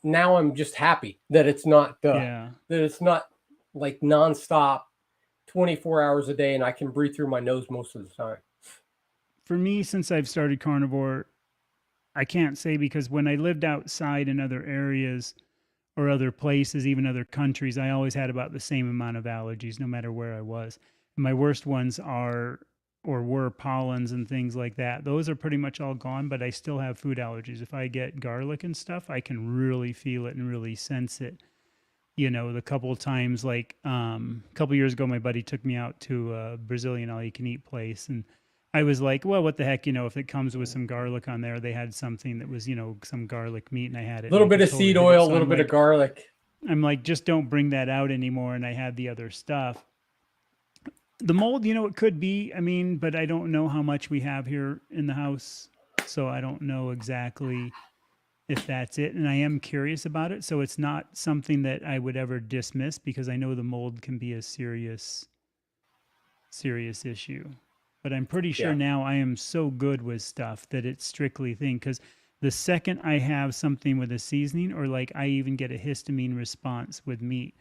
now I'm just happy that it's not yeah. that it's not like nonstop 24 hours a day and I can breathe through my nose most of the time. For me, since I've started carnivore, I can't say, because when I lived outside in other areas or other places, even other countries, I always had about the same amount of allergies no matter where I was. And my worst ones are or were pollens and things like that. Those are pretty much all gone, but I still have food allergies. If I get garlic and stuff, I can really feel it and really sense it. You know, the couple of times, like a couple years ago, my buddy took me out to a Brazilian all-you-can-eat place, and I was like, well, what the heck, you know, if it comes with some garlic on there, they had something that was, you know, some garlic meat, and I had it. A little And I bit could of totally seed hit it. oil, a So little bit of garlic. I'm like, just don't bring that out anymore. And I had the other stuff. The mold, you know, it could be. I mean, but I don't know how much we have here in the house, so I don't know exactly if that's it. And I am curious about it. So it's not something that I would ever dismiss, because I know the mold can be a serious issue. But I'm pretty sure Yeah. now I am so good with stuff that it's strictly thing. Because the second I have something with a seasoning, or like I even get a histamine response with meat.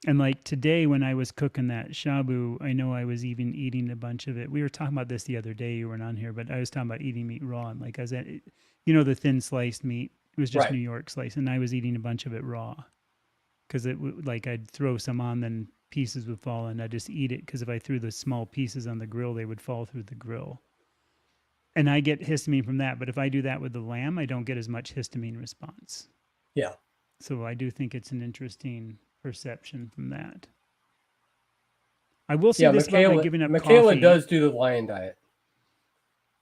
And like today when I was cooking that shabu, I know I was even eating a bunch of it. We were talking about this the other day. You weren't on here, but I was talking about eating meat raw. And like I was at, you know, the thin sliced meat. It was just Right. New York slice, and I was eating a bunch of it raw, because it like I'd throw some on, then pieces would fall, and I'd just eat it, because if I threw the small pieces on the grill, they would fall through the grill. And I get histamine from that. But if I do that with the lamb, I don't get as much histamine response. Yeah. So I do think it's an interesting perception from that. I will say this about my giving up Michaela coffee. does do the lion diet.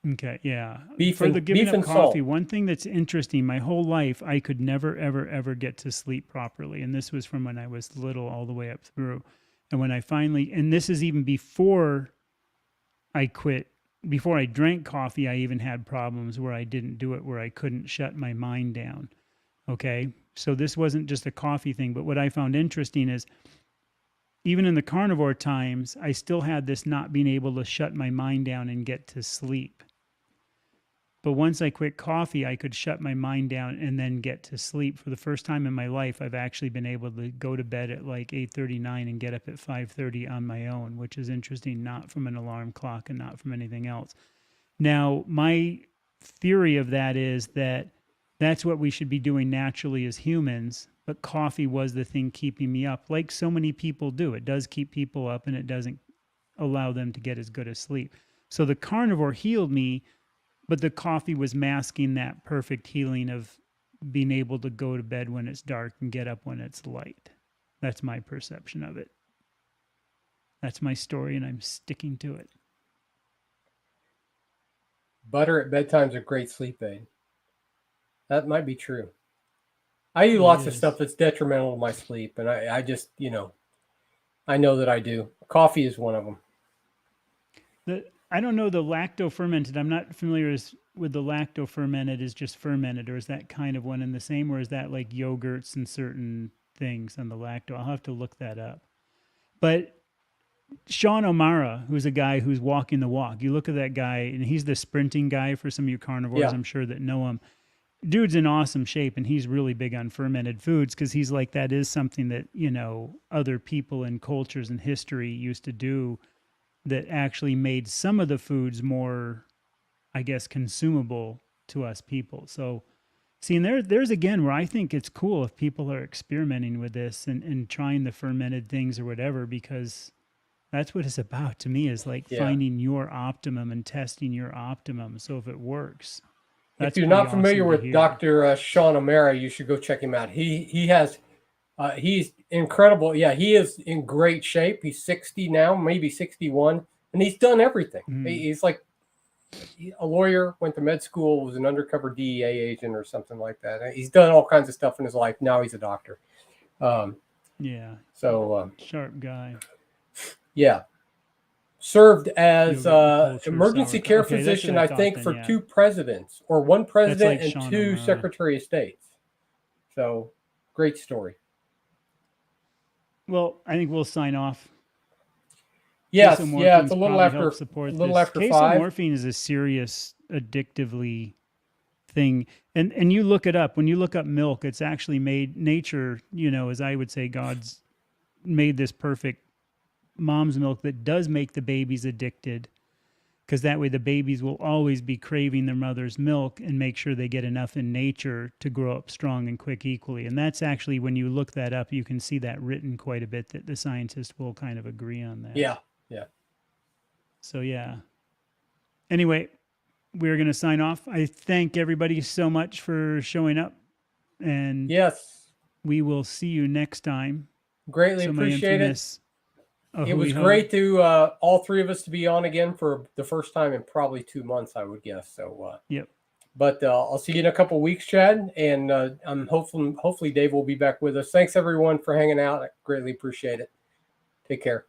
Okay, yeah. Beef For the and giving beef up and coffee, salt. one thing that's interesting, my whole life, I could never, ever, ever get to sleep properly. And this was from when I was little all the way up through. And when I finally, and this is even before I quit, before I drank coffee, I even had problems where I didn't do it, where I couldn't shut my mind down. Okay. So this wasn't just a coffee thing. But what I found interesting is, even in the carnivore times, I still had this not being able to shut my mind down and get to sleep. But once I quit coffee, I could shut my mind down and then get to sleep. For the first time in my life, I've actually been able to go to bed at like 8:39 and get up at 5:30 on my own, which is interesting, not from an alarm clock and not from anything else. Now, my theory of that is that that's what we should be doing naturally as humans, but coffee was the thing keeping me up, like so many people do. It does keep people up, and it doesn't allow them to get as good a sleep. So the carnivore healed me, but the coffee was masking that perfect healing of being able to go to bed when it's dark and get up when it's light. That's my perception of it. That's my story, and I'm sticking to it. Butter at bedtime's a great sleep aid. That might be true. I eat It lots of is. stuff that's detrimental to my sleep, and I just, you know, I know that I do. Coffee is one of them. I don't know the lacto-fermented. I'm not familiar with the lacto-fermented is just fermented, or is that kind of one and the same, or is that like yogurts and certain things on the lacto? I'll have to look that up. But Sean O'Mara, who's a guy who's walking the walk, you look at that guy, and he's the sprinting guy for some of you carnivores, Yeah. I'm sure, that know him. Dude's in awesome shape, and he's really big on fermented foods, because he's like, that is something that, you know, other people in cultures and history used to do, that actually made some of the foods more, I guess, consumable to us people. So, see, and there's again where I think it's cool if people are experimenting with this and trying the fermented things or whatever, because that's what it's about to me, is like finding your optimum and testing your optimum. So if it works, that's if you're pretty not familiar awesome to with hear. Dr. Sean O'Mara, you should go check him out. He's incredible. Yeah, he is in great shape. He's 60 now, maybe 61, and he's done everything. He's like a lawyer, went to med school, was an undercover DEA agent or something like that. He's done all kinds of stuff in his life. Now he's a doctor. Yeah. So Sharp guy. yeah. Served as Yogurt, culture, emergency sauerkraut. care Okay, that's physician, what I I thought think, then, for yeah. 2 presidents, or 1 president like and Sean 2 O'Mara. Secretary of States. So great story. Well, I think we'll sign off. Yes, Queso yeah, it's morphine's a little probably after helped support this. after Queso 5. morphine is a serious addictively thing. And you look it up. When you look up milk, it's actually made nature, you know, as I would say, God's made this perfect mom's milk that does make the babies addicted, because that way the babies will always be craving their mother's milk and make sure they get enough in nature to grow up strong and quick equally. And that's actually, when you look that up, you can see that written quite a bit, that the scientists will kind of agree on that. Yeah. So yeah. Anyway, we're going to sign off. I thank everybody so much for showing up, and Yes. we will see you next time. Greatly So my appreciate it. infamous It was Ahui ho. great to all 3 of us to be on again for the first time in probably 2 months, I would guess. So Yep. but I'll see you in a couple weeks, Chad, and I'm hopefully Dave will be back with us. Thanks everyone for hanging out. I greatly appreciate it. Take care.